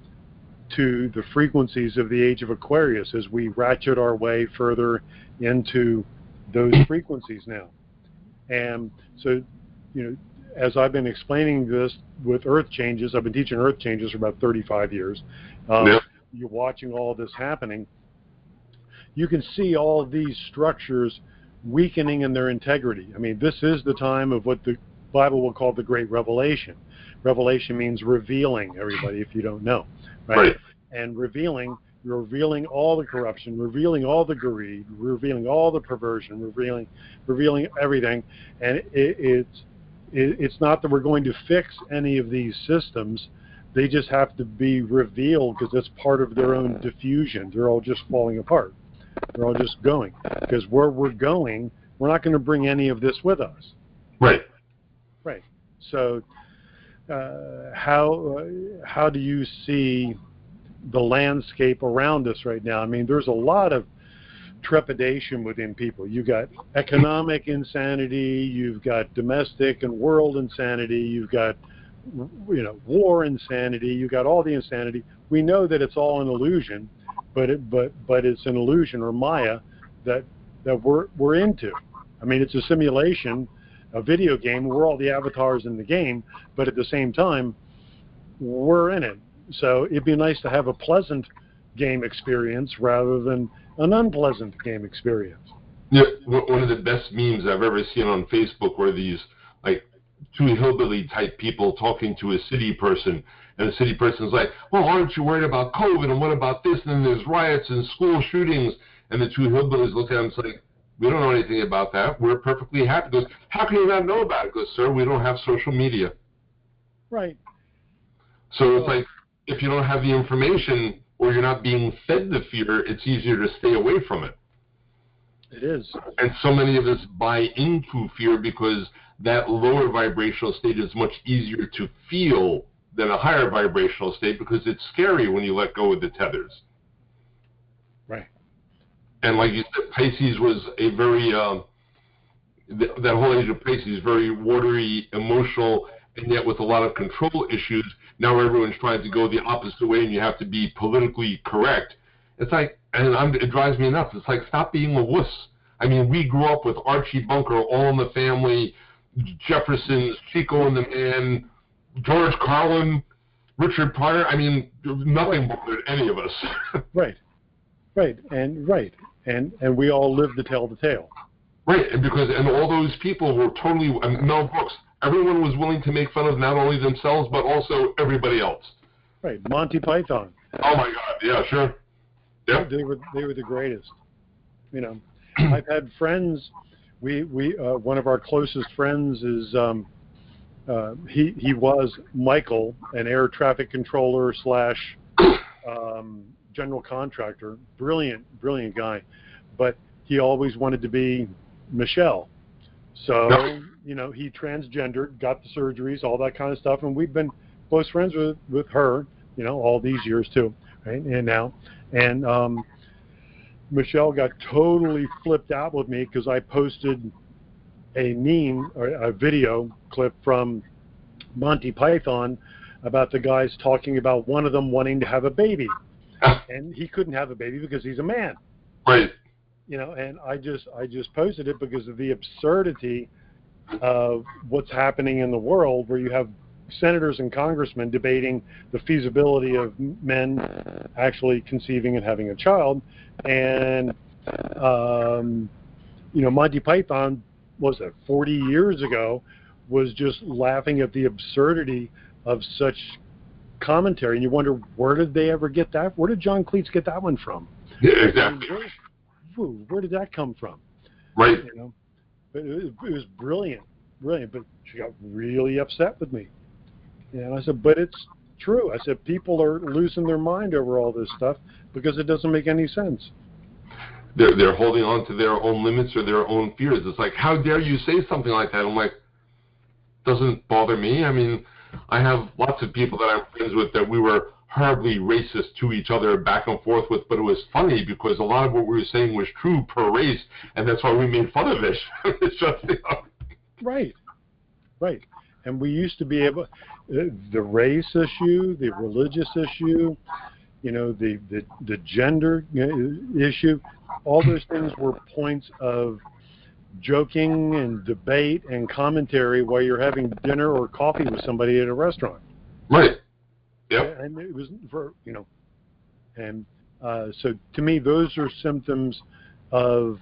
to the frequencies of the age of Aquarius as we ratchet our way further into those frequencies now. And so, as I've been explaining this with earth changes, I've been teaching earth changes for about 35 years. You're watching all this happening. You can see all of these structures weakening in their integrity. I mean, this is the time of what the Bible will call the Great Revelation. Revelation means revealing, everybody, if you don't know. Right? And revealing, you're revealing all the corruption, revealing all the greed, revealing all the perversion, revealing everything. And it's not that we're going to fix any of these systems. They just have to be revealed because that's part of their own diffusion. They're all just falling apart. They're all just going. Because where we're going, we're not going to bring any of this with us. Right. So how do you see the landscape around us right now? I mean, there's a lot of trepidation within people. You've got economic insanity, you've got domestic and world insanity, you've got war insanity, you've got all the insanity. We know that it's all an illusion, but it's an illusion or Maya that we're into. I mean, it's a simulation, a video game. We're all the avatars in the game, but at the same time, we're in it. So it'd be nice to have a pleasant game experience rather than an unpleasant game experience. Yeah, one of the best memes I've ever seen on Facebook were these like 2 hillbilly type people talking to a city person, and the city person's like, well, aren't you worried about COVID, and what about this, and then there's riots and school shootings, and the 2 hillbillies look at him and say, we don't know anything about that. We're perfectly happy. He goes, how can you not know about it? He goes, sir, we don't have social media. Right. So it's like, if you don't have the information or you're not being fed the fear, it's easier to stay away from it. It is. And so many of us buy into fear because that lower vibrational state is much easier to feel than a higher vibrational state because it's scary when you let go of the tethers. Right. And like you said, Pisces was a very, that whole age of Pisces, very watery, emotional, and yet with a lot of control issues. Now everyone's trying to go the opposite way and you have to be politically correct. It's like, and it drives me nuts. It's like, stop being a wuss. I mean, we grew up with Archie Bunker, All in the Family, Jefferson's, Chico and the Man, George Carlin, Richard Pryor. I mean, nothing bothered any of us. Right. And we all live to tell the tale. Right, and all those people were totally, Mel Brooks, everyone was willing to make fun of not only themselves, but also everybody else. Right, Monty Python. Oh my God, yeah, sure. Yep. They were the greatest. You know, I've had friends. We one of our closest friends is he was Michael, an air traffic controller slash general contractor. Brilliant guy, but he always wanted to be Michelle. So you know, he transgendered, got the surgeries, all that kind of stuff, and we've been close friends with her. You know, all these years too, right? And now, and Michelle got totally flipped out with me because I posted a meme or a video clip from Monty Python about the guys talking about one of them wanting to have a baby, and he couldn't have a baby because he's a man. Right. You know, and I just posted it because of the absurdity of what's happening in the world, where you have senators and congressmen debating the feasibility of men actually conceiving and having a child, and you know, Monty Python, was it 40 years ago, was just laughing at the absurdity of such commentary, and you wonder, where did they ever get that? Where did John Cleese get that one from? Yeah, exactly. Where did that come from? Right. You know, but it was brilliant. But she got really upset with me. And I said, but it's true. I said, people are losing their mind over all this stuff because it doesn't make any sense. They're holding on to their own limits or their own fears. It's like, how dare you say something like that? I'm like, doesn't bother me. I mean, I have lots of people that I'm friends with that we were horribly racist to each other back and forth with, but it was funny because a lot of what we were saying was true per race, and that's why we made fun of it. It's just, you know. Right. And we used to be able, the race issue, the religious issue, you know, the gender issue, all those things were points of joking and debate and commentary while you're having dinner or coffee with somebody at a restaurant. Right. Yep. And it was for, you know, and so to me, those are symptoms of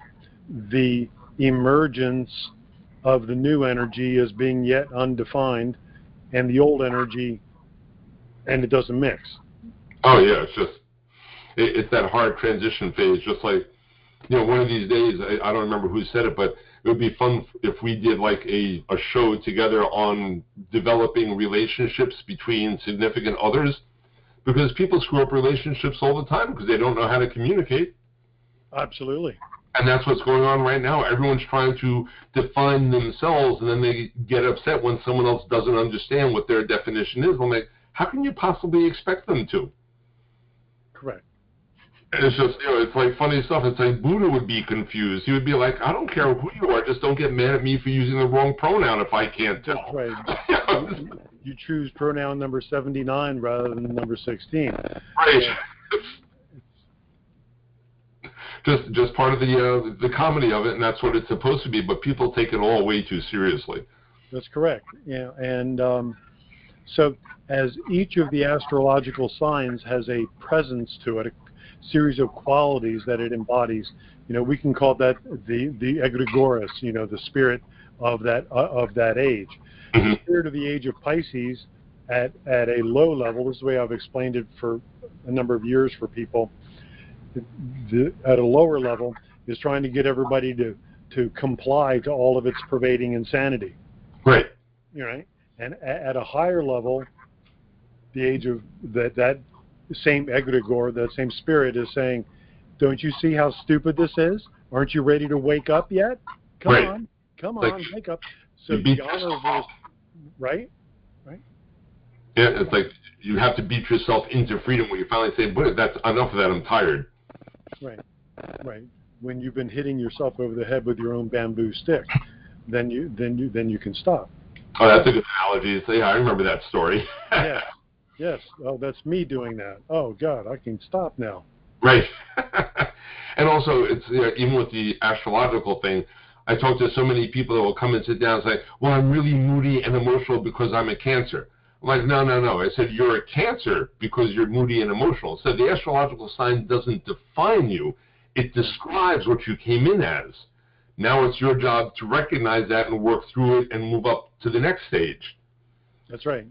the emergence of the new energy as being yet undefined, and the old energy, and it doesn't mix. Oh yeah, it's that hard transition phase. Just like, you know, one of these days, I don't remember who said it, but it would be fun if we did like a show together on developing relationships between significant others, because people screw up relationships all the time because they don't know how to communicate. Absolutely. And that's what's going on right now. Everyone's trying to define themselves, and then they get upset when someone else doesn't understand what their definition is. I'm like, how can you possibly expect them to? Correct. And it's just, you know, it's like funny stuff. It's like Buddha would be confused. He would be like, I don't care who you are, just don't get mad at me for using the wrong pronoun if I can't tell. That's right. You choose pronoun number 79 rather than number 16. Right. Just part of the comedy of it, and that's what it's supposed to be. But people take it all way too seriously. That's correct. Yeah, and so as each of the astrological signs has a presence to it, a series of qualities that it embodies, you know, we can call that the egregores, you know, the spirit of that age. Mm-hmm. The spirit of the age of Pisces at a low level, this is the way I've explained it for a number of years for people, at a lower level is trying to get everybody to comply to all of its pervading insanity. Right. You know, right? And at a higher level, the age of that same egregore, that same spirit is saying, don't you see how stupid this is? Aren't you ready to wake up yet? Come right. on, like, wake up. So the honorable, right? Yeah, it's like you have to beat yourself into freedom when you finally say, "But that's enough of that. I'm tired." Right. When you've been hitting yourself over the head with your own bamboo stick, then you can stop. Oh, that's a good analogy. So, yeah, I remember that story. Yes. Oh, that's me doing that. Oh God, I can stop now. Right. And also, it's, you know, even with the astrological thing, I talk to so many people that will come and sit down and say, "Well, I'm really moody and emotional because I'm a Cancer." I'm like, no. I said, you're a Cancer because you're moody and emotional. So the astrological sign doesn't define you. It describes what you came in as. Now it's your job to recognize that and work through it and move up to the next stage. That's right.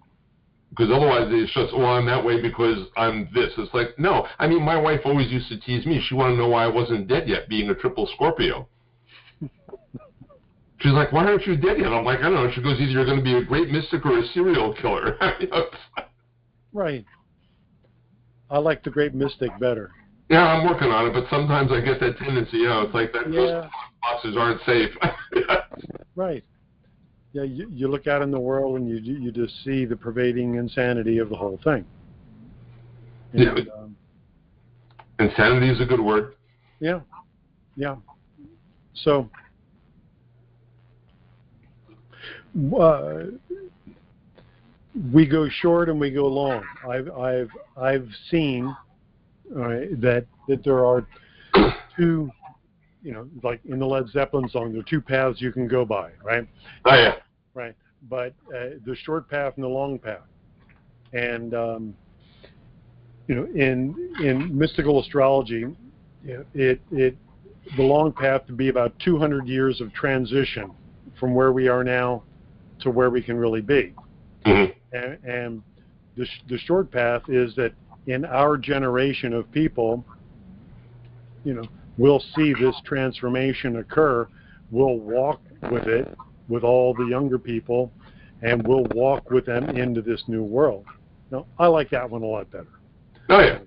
Because otherwise it's just, well, I'm that way because I'm this. It's like, no. I mean, my wife always used to tease me. She wanted to know why I wasn't dead yet, being a triple Scorpio. She's like, why aren't you dead yet? I'm like, I don't know. She goes, either you're going to be a great mystic or a serial killer. Right. I like the great mystic better. Yeah, I'm working on it, but sometimes I get that tendency, it's like that those boxes aren't safe. Right. Yeah, you look out in the world and you just see the pervading insanity of the whole thing. And, insanity is a good word. Yeah. Yeah. So, we go short and we go long. I've seen that there are two, like in the Led Zeppelin song, there are two paths you can go by, right? Oh yeah. Right. But the short path and the long path, and in mystical astrology, the long path would be about 200 years of transition from where we are now to where we can really be. Mm-hmm. And the short path is that in our generation of people, we'll see this transformation occur. We'll walk with it with all the younger people, and we'll walk with them into this new world. Now, I like that one a lot better. Oh yeah.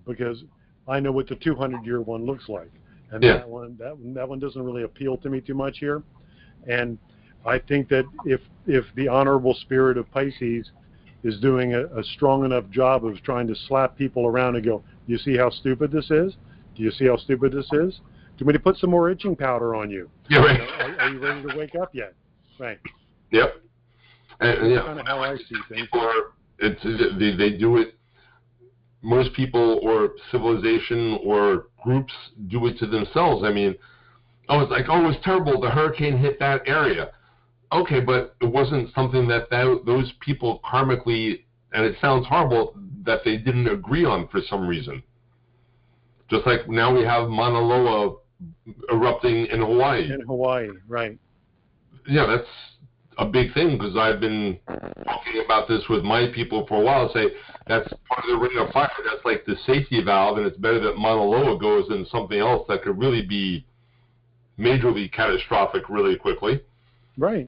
Because I know what the 200-year one looks like, and that one doesn't really appeal to me too much here. And I think that if the honorable spirit of Pisces is doing a strong enough job of trying to slap people around and go, you see how stupid this is? Do you see how stupid this is? Do you want me to put some more itching powder on you? Yeah, right. Are you ready to wake up yet? Right. Yep. And that's kind of how I see things. They do it. Most people or civilization or groups do it to themselves. I mean, it's like, it was terrible. The hurricane hit that area. Okay, but it wasn't something that those people karmically, and it sounds horrible, that they didn't agree on for some reason. Just like now we have Mauna Loa erupting in Hawaii. In Hawaii, right. Yeah, that's a big thing, because I've been talking about this with my people for a while. Say that's part of the ring of fire. That's like the safety valve, and it's better that Mauna Loa goes than something else that could really be majorly catastrophic really quickly. Right.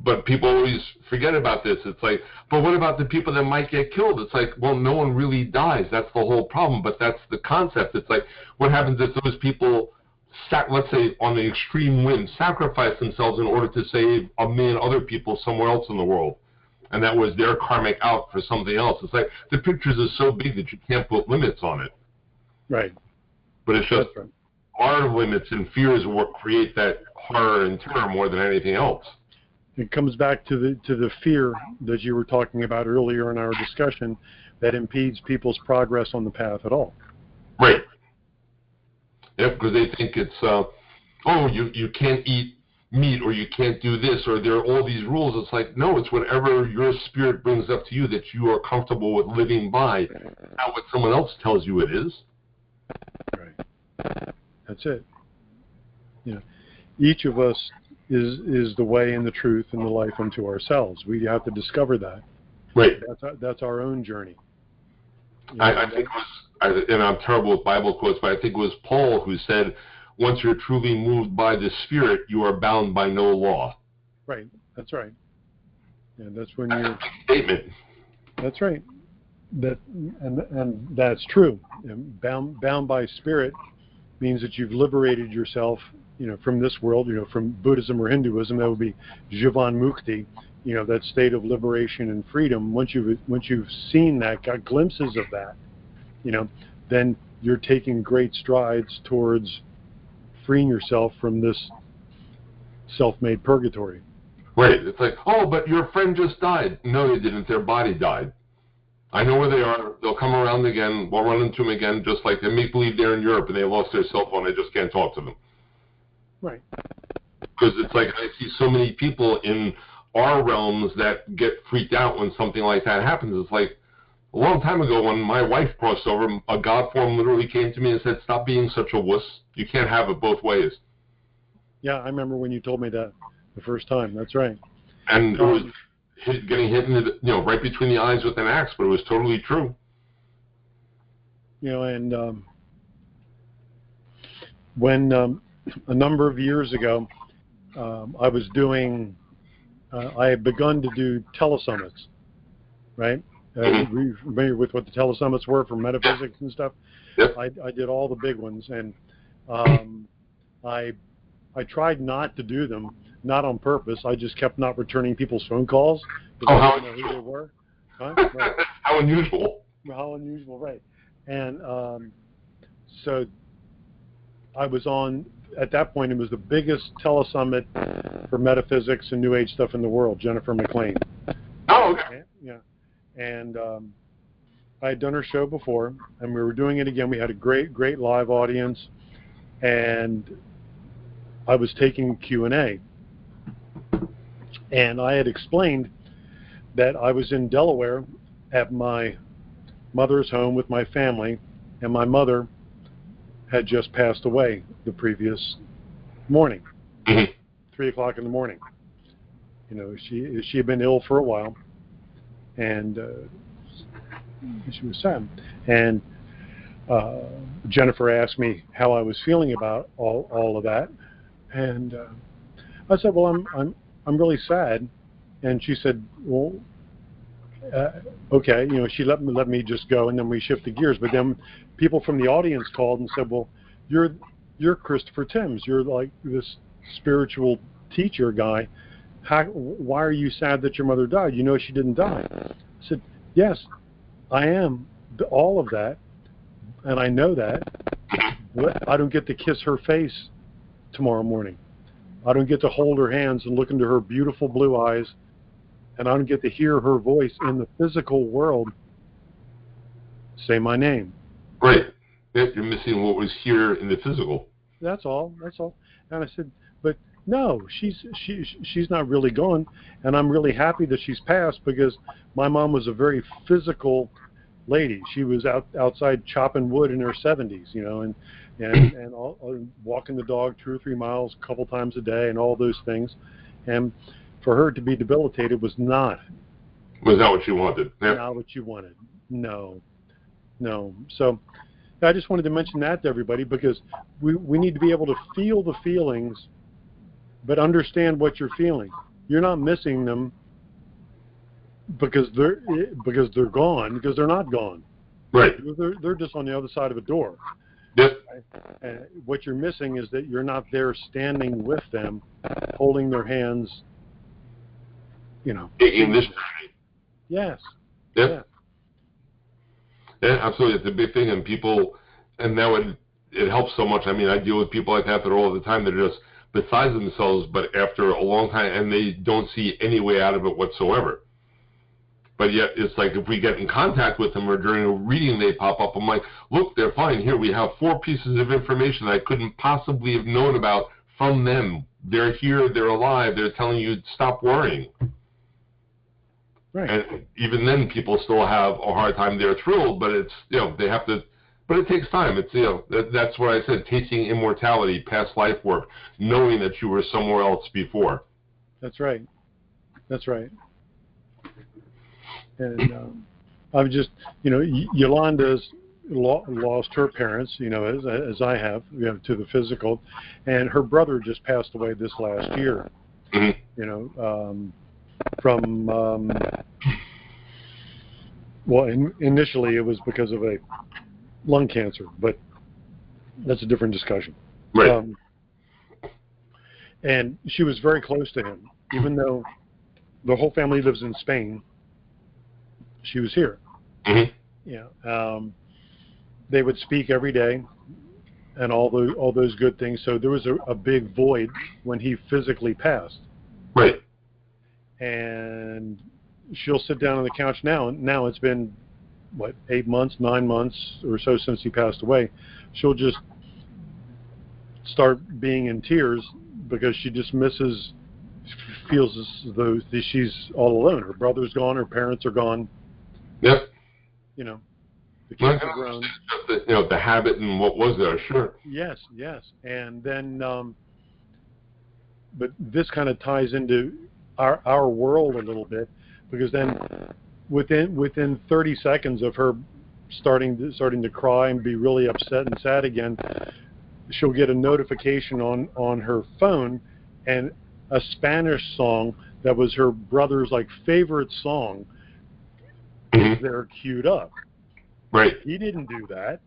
But people always forget about this. It's like, but what about the people that might get killed? It's like, well, no one really dies. That's the whole problem. But that's the concept. It's like, what happens if those people, let's say on the extreme whim, sacrifice themselves in order to save a million other people somewhere else in the world? And that was their karmic out for something else. It's like, the pictures are so big that you can't put limits on it. Right. But it's just our limits and fears what create that horror and terror more than anything else. It comes back to the fear that you were talking about earlier in our discussion that impedes people's progress on the path at all. Right. Yeah, because they think it's, you can't eat meat, or you can't do this, or there are all these rules. It's like, no, it's whatever your spirit brings up to you that you are comfortable with living by, not what someone else tells you it is. Right. That's it. Each of us is the way and the truth and the life unto ourselves. We have to discover that. Right. That's our own journey. I think it was, and I'm terrible with Bible quotes, but I think it was Paul who said, once you're truly moved by the Spirit, you are bound by no law. Right. That's right. And that's when you're... a big statement. That's right. And that's true. And bound by Spirit means that you've liberated yourself, from this world. From Buddhism or Hinduism, that would be Jivan Mukti, that state of liberation and freedom. Once you've seen that, got glimpses of that, then you're taking great strides towards freeing yourself from this self-made purgatory. Right. It's like, but your friend just died. No, they didn't. Their body died. I know where they are. They'll come around again. We'll run into them again, just like they make believe they're in Europe and they lost their cell phone. They just can't talk to them. Right. Because it's like, I see so many people in our realms that get freaked out when something like that happens. It's like, a long time ago when my wife crossed over, a God form literally came to me and said, stop being such a wuss. You can't have it both ways. Yeah, I remember when you told me that the first time. That's right. And getting hit in the, right between the eyes with an axe, but it was totally true. And when a number of years ago, I was doing, I had begun to do telesummits, right? Were you familiar with what the telesummits were for metaphysics and stuff? Yep. I did all the big ones, and I tried not to do them, not on purpose. I just kept not returning people's phone calls because I didn't know who they were. Huh? Right. How unusual. How unusual, right. And so I was on, at that point, it was the biggest telesummit for metaphysics and New Age stuff in the world, Jennifer McLean. Oh, okay. Yeah. And I had done her show before, and we were doing it again. We had a great live audience, and I was taking Q&A. And I had explained that I was in Delaware at my mother's home with my family, and my mother had just passed away the previous morning, 3 o'clock in the morning. She had been ill for a while, and she was sad. And Jennifer asked me how I was feeling about all of that, and I said, "Well, I'm really sad." And she said, "Well, okay." She let me just go, and then we shifted gears. But then people from the audience called and said, "Well, you're Christopher Tims. You're like this spiritual teacher guy. Why are you sad that your mother died? You know she didn't die." I said, "Yes, I am all of that, and I know that, but I don't get to kiss her face tomorrow morning. I don't get to hold her hands and look into her beautiful blue eyes, and I don't get to hear her voice in the physical world say my name." Right. You're missing what was here in the physical. That's all. And I said, "But no, she's not really gone, and I'm really happy that she's passed, because my mom was a very physical lady. She was outside chopping wood in her 70s, and walking the dog 2 or 3 miles a couple times a day, and all those things. And for her to be debilitated was not. Was that what you wanted? Yeah. Not what you wanted. No. So I just wanted to mention that to everybody, because we need to be able to feel the feelings, but understand what you're feeling. You're not missing them because they're gone, because they're not gone. Right. They're just on the other side of a door. Yep. What you're missing is that you're not there standing with them, holding their hands. Taking this journey. Yes. Yep. Yeah, absolutely. It's a big thing, and it helps so much. I mean, I deal with people like that all the time that are just beside themselves, but after a long time, and they don't see any way out of it whatsoever. But yet, it's like if we get in contact with them or during a reading they pop up, I'm like, look, they're fine. Here, we have 4 pieces of information I couldn't possibly have known about from them. They're here, they're alive, they're telling you stop worrying. Right. And even then, people still have a hard time. They're thrilled, but it's, they have to, but it takes time. It's, that's what I said, tasting immortality, past life work, knowing that you were somewhere else before. That's right. And I was just, Yolanda's lost her parents, as I have, to the physical, and her brother just passed away this last year. From initially it was because of a lung cancer, but that's a different discussion. Right. And she was very close to him, even though the whole family lives in Spain. She was here. They would speak every day, and all those good things. So there was a big void when he physically passed. Right. And she'll sit down on the couch now. Now it's been, 8 months, 9 months or so since he passed away. She'll just start being in tears because she just feels as though she's all alone. Her brother's gone, her parents are gone. Yep. The kids are grown. The habit and what was there, sure. Yes. And then, but this kind of ties into our world a little bit, because then within 30 seconds of her starting to cry and be really upset and sad again, she'll get a notification on her phone, and a Spanish song that was her brother's like favorite song is there queued up. Right. He didn't do that.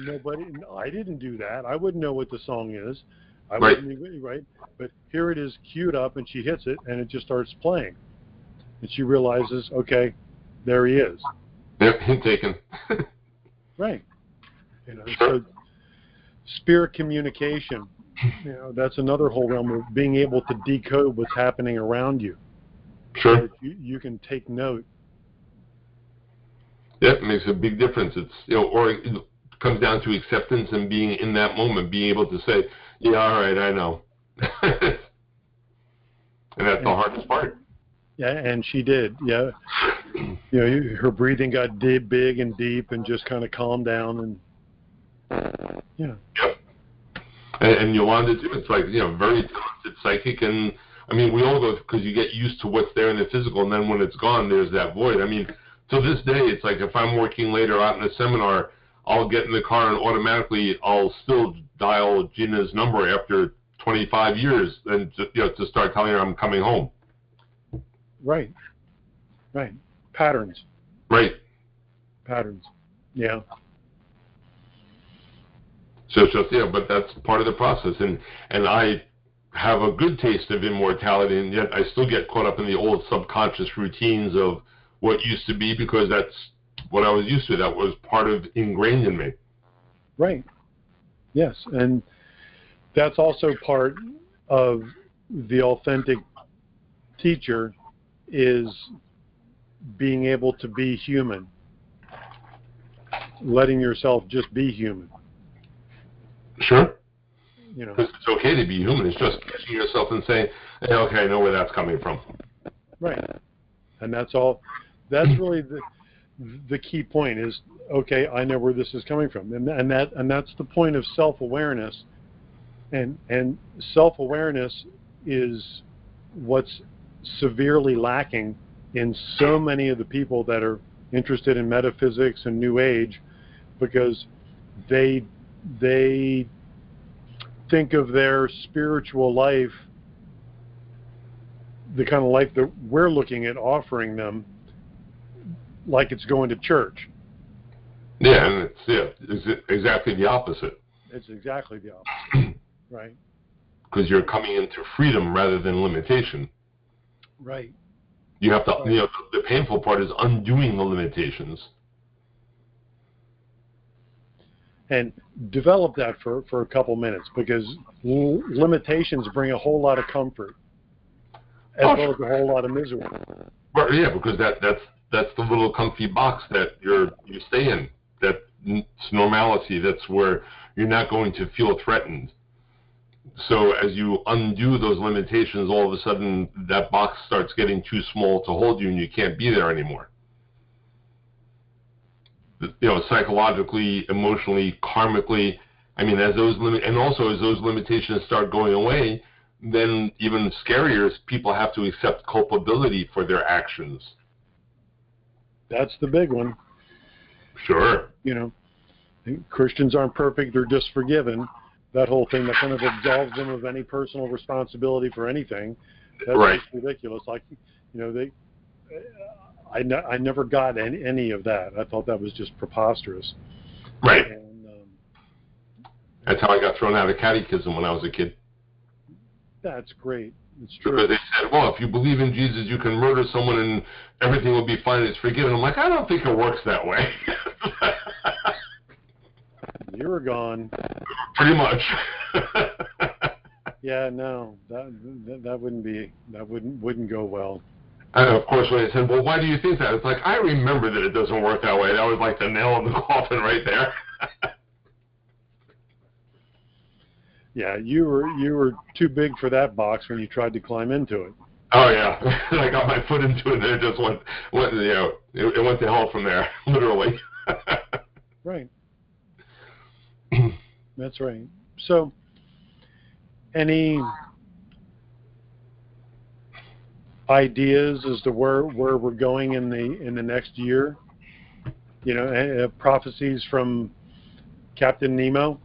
Nobody. I didn't do that. I wouldn't know what the song is. I wouldn't even, right. But here it is queued up, and she hits it, and it just starts playing, and she realizes, okay, there he is. Yep, hint taken. Right. So spirit communication, that's another whole realm of being able to decode what's happening around you. Sure. So you can take note. Yeah, it makes a big difference. It's or it comes down to acceptance and being in that moment, being able to say, "Yeah, all right, I know," and that's the hardest part. Yeah, and she did. Yeah, her breathing got big and deep, and just kind of calmed down, and Yep. And Yolanda too. It's like very talented psychic, and I mean we all go because you get used to what's there in the physical, and then when it's gone, there's that void. I mean. To this day, it's like if I'm working later out in a seminar, I'll get in the car and automatically I'll still dial Gina's number after 25 years and to start telling her I'm coming home. Right. Patterns. Right. Patterns. Yeah. So it's just but that's part of the process, and I have a good taste of immortality, and yet I still get caught up in the old subconscious routines of what used to be, because that's what I was used to. That was part of ingrained in me. Right. Yes, and that's also part of the authentic teacher, is being able to be human, letting yourself just be human. Sure. Because it's okay to be human. It's just catching yourself and saying, hey, okay, I know where that's coming from. Right. And that's all. That's really the key point is, okay, I know where this is coming from. And that's the point of self-awareness. And self-awareness is what's severely lacking in so many of the people that are interested in metaphysics and New Age, because they think of their spiritual life, the kind of life that we're looking at offering them, like it's going to church. Yeah, and it's exactly the opposite. It's exactly the opposite, right? Because you're coming into freedom rather than limitation. Right. You have to, the painful part is undoing the limitations. And develop that for a couple minutes, because limitations bring a whole lot of comfort, as well as a whole lot of misery. Right, yeah, because that's the little comfy box that you stay in. That's normalcy. That's where you're not going to feel threatened. So as you undo those limitations, all of a sudden that box starts getting too small to hold you, and you can't be there anymore. Psychologically, emotionally, karmically. I mean, as those limitations start going away, then even scarier is people have to accept culpability for their actions. That's the big one. Sure. Christians aren't perfect; they're just forgiven. That whole thing that kind of absolves them of any personal responsibility for anything. That's right. Just ridiculous. Like, I never got any of that. I thought that was just preposterous. Right. And, that's how I got thrown out of catechism when I was a kid. That's great. It's true. Because they said, well, if you believe in Jesus, you can murder someone and everything will be fine. It's forgiven. I'm like, I don't think it works that way. You were gone. Pretty much. Yeah, no, that wouldn't go well. And of course, when I said, well, why do you think that? It's like, I remember that it doesn't work that way. That was like the nail in the coffin right there. Yeah, you were too big for that box when you tried to climb into it. Oh yeah, I got my foot into it, and it just went it went to hell from there, literally. Right. That's right. So, any ideas as to where we're going in the next year? You know, prophecies from Captain Nemo.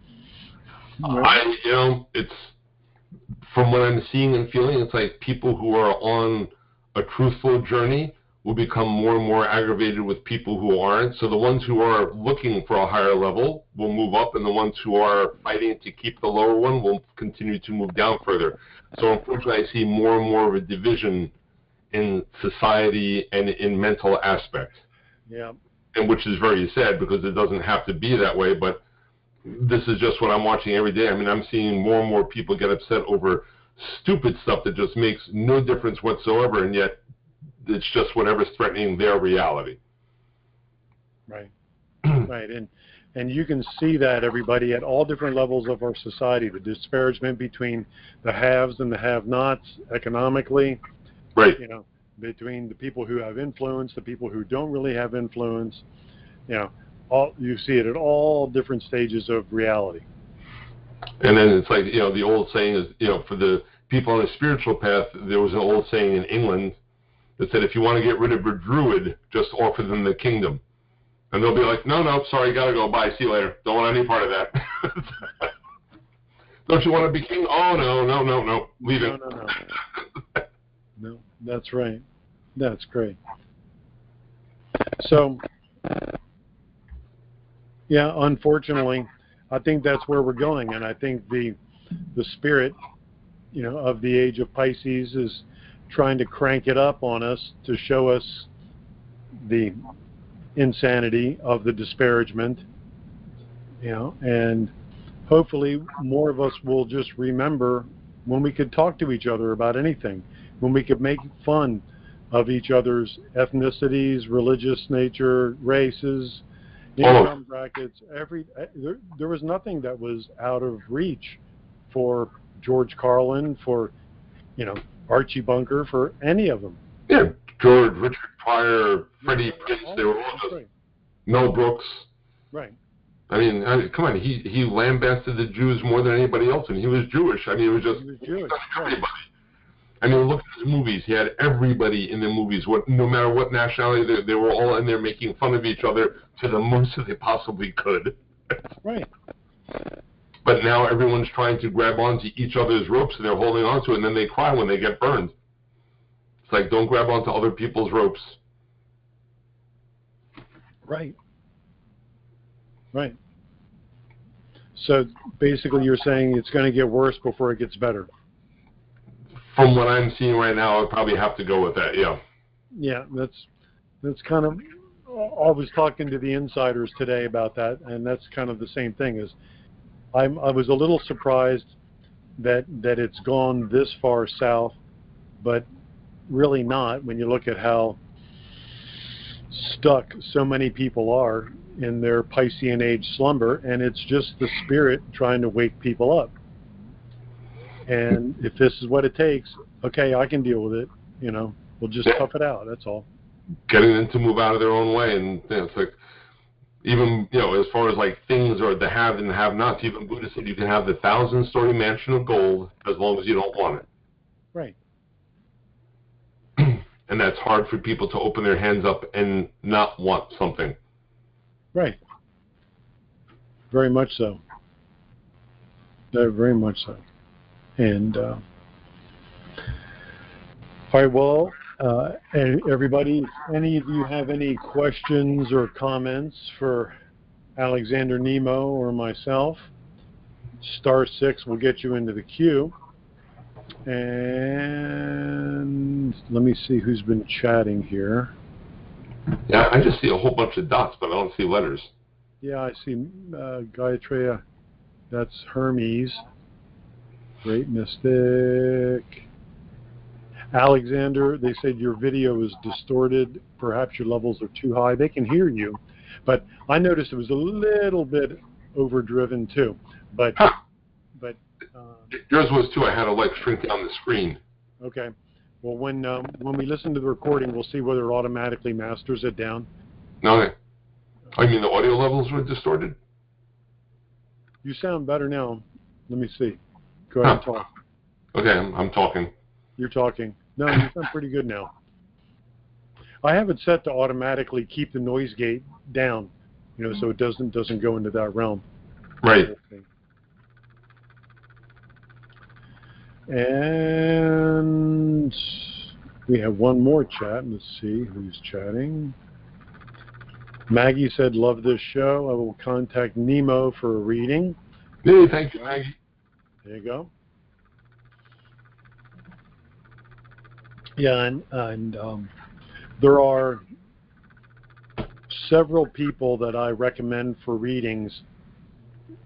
It's from what I'm seeing and feeling, it's like people who are on a truthful journey will become more and more aggravated with people who aren't. So the ones who are looking for a higher level will move up, and the ones who are fighting to keep the lower one will continue to move down further. So unfortunately, I see more and more of a division in society and in mental aspect. Yeah. And which is very sad, because it doesn't have to be that way, but this is just what I'm watching every day. I mean, I'm seeing more and more people get upset over stupid stuff that just makes no difference whatsoever, and yet it's just whatever's threatening their reality. Right. Right. And you can see that, everybody, at all different levels of our society, the disparagement between the haves and the have-nots economically. Right. You know, between the people who have influence, the people who don't really have influence. You know, you see it at all different stages of reality. And then it's like, the old saying is, for the people on the spiritual path, there was an old saying in England that said, if you want to get rid of a druid, just offer them the kingdom. And they'll be like, no, sorry, gotta go, bye, see you later. Don't want any part of that. Don't you want to be king? Oh, no, leave it. No. No, that's right. That's great. So, yeah, unfortunately, I think that's where we're going, and I think the spirit, of the age of Pisces is trying to crank it up on us to show us the insanity of the disparagement, and hopefully more of us will just remember when we could talk to each other about anything, when we could make fun of each other's ethnicities, religious nature, races, income brackets. There was nothing that was out of reach for George Carlin, for Archie Bunker, for any of them. Yeah, George, Richard Pryor, Freddie Prinze, they were all just Mel Brooks. Right. I mean, come on, he lambasted the Jews more than anybody else, and he was Jewish. I mean, it was just he was Jewish. Everybody. I mean, look at his movies. He had everybody in the movies. No matter what nationality, they were all in there making fun of each other to the most that they possibly could. Right. But now everyone's trying to grab onto each other's ropes, and they're holding onto it, and then they cry when they get burned. It's like, don't grab onto other people's ropes. Right. Right. So basically you're saying it's going to get worse before it gets better. From what I'm seeing right now, I would probably have to go with that, yeah. Yeah, that's kind of, I was talking to the insiders today about that, and that's kind of the same thing. Is I was a little surprised that it's gone this far south, but really not when you look at how stuck so many people are in their Piscean age slumber, and it's just the spirit trying to wake people up. And if this is what it takes, okay, I can deal with it. We'll just tough it out. That's all. Getting them to move out of their own way, and it's like, even as far as like things or the have and the have-nots, even Buddha said you can have the 1,000-story mansion of gold as long as you don't want it. Right. And that's hard for people to open their hands up and not want something. Right. Very much so. Very much so. And all right, well, and everybody, if any of you have any questions or comments for Alexander Nemo or myself, *6 will get you into the queue. And let me see who's been chatting here. Yeah, I just see a whole bunch of dots, but I don't see letters. Yeah, I see Gayatreya. That's Hermes. Great Mystic. Alexander, they said your video is distorted. Perhaps your levels are too high. They can hear you, but I noticed it was a little bit overdriven too. But yours was too. I had to shrink down the screen. Okay. Well, when we listen to the recording, we'll see whether it automatically masters it down. Okay. I mean, the audio levels were distorted? You sound better now. Let me see. Go ahead and talk. Okay, I'm talking. You're talking. No, you sound pretty good now. I have it set to automatically keep the noise gate down, so it doesn't go into that realm. Right. And we have one more chat. Let's see who's chatting. Maggie said, "Love this show. I will contact Nemo for a reading." Hey, thank you, Maggie. There you go. Yeah, and there are several people that I recommend for readings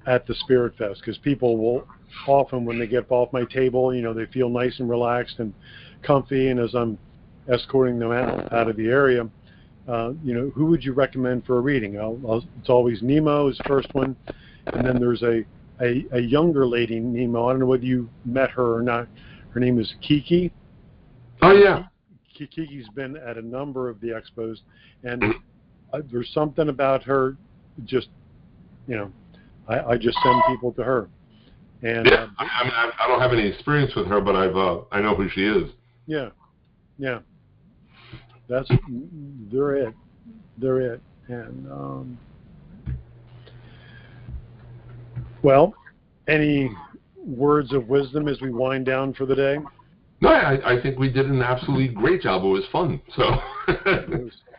at the Spirit Fest, because people will often, when they get off my table, they feel nice and relaxed and comfy, and as I'm escorting them out of the area, who would you recommend for a reading? It's always Nemo is the first one, and then there's a younger lady, Nemo. I don't know whether you met her or not. Her name is Kiki. Oh, yeah. Kiki's been at a number of the expos, and there's something about her, just, I just send people to her. And yeah, I don't have any experience with her, but I know who she is. Yeah. They're it. And well, any words of wisdom as we wind down for the day? No, I think we did an absolutely great job. It was fun. So,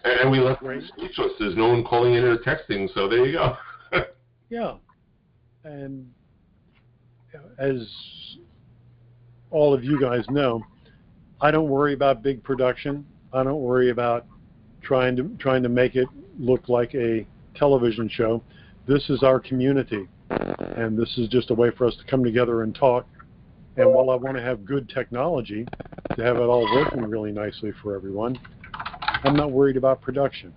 and we left speechless. There's no one calling in or texting. So there you go. Yeah, and as all of you guys know, I don't worry about big production. I don't worry about trying to make it look like a television show. This is our community, and this is just a way for us to come together and talk. And while I want to have good technology to have it all working really nicely for everyone, I'm not worried about production.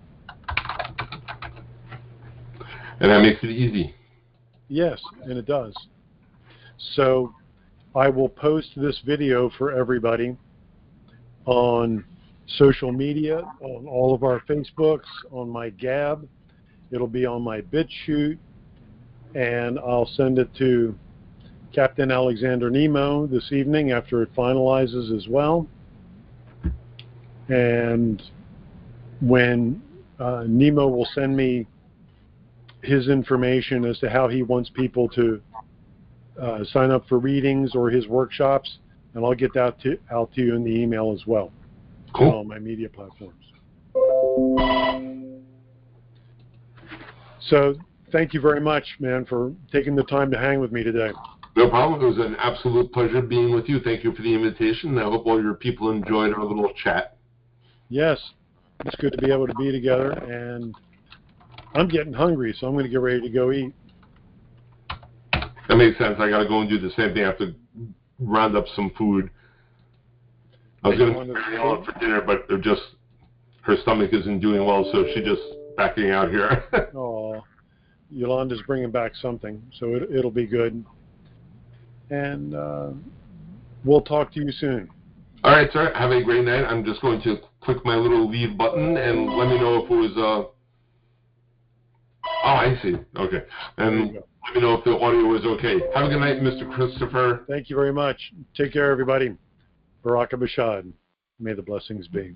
And that makes it easy. Yes, and it does. So I will post this video for everybody on social media, on all of our Facebooks, on my Gab. It'll be on my BitChute, and I'll send it to Captain Alexander Nemo this evening after it finalizes as well. And when Nemo will send me his information as to how he wants people to sign up for readings or his workshops, and I'll get that out to you in the email as well. Cool. On all my media platforms. So thank you very much, man, for taking the time to hang with me today. No problem. It was an absolute pleasure being with you. Thank you for the invitation. I hope all your people enjoyed our little chat. Yes, it's good to be able to be together, and I'm getting hungry, so I'm going to get ready to go eat. That makes sense. I got to go and do the same thing. I have to round up some food. I was going to carry on for dinner, but her stomach isn't doing well, so she's just backing out here. Oh, Yolanda's bringing back something, so it'll be good. And we'll talk to you soon. All right, sir. Have a great night. I'm just going to click my little leave button and let me know if it was... Oh, I see. Okay. And let me know if the audio was okay. Have a good night, Mr. Christopher. Thank you very much. Take care, everybody. Baraka Bashad. May the blessings be.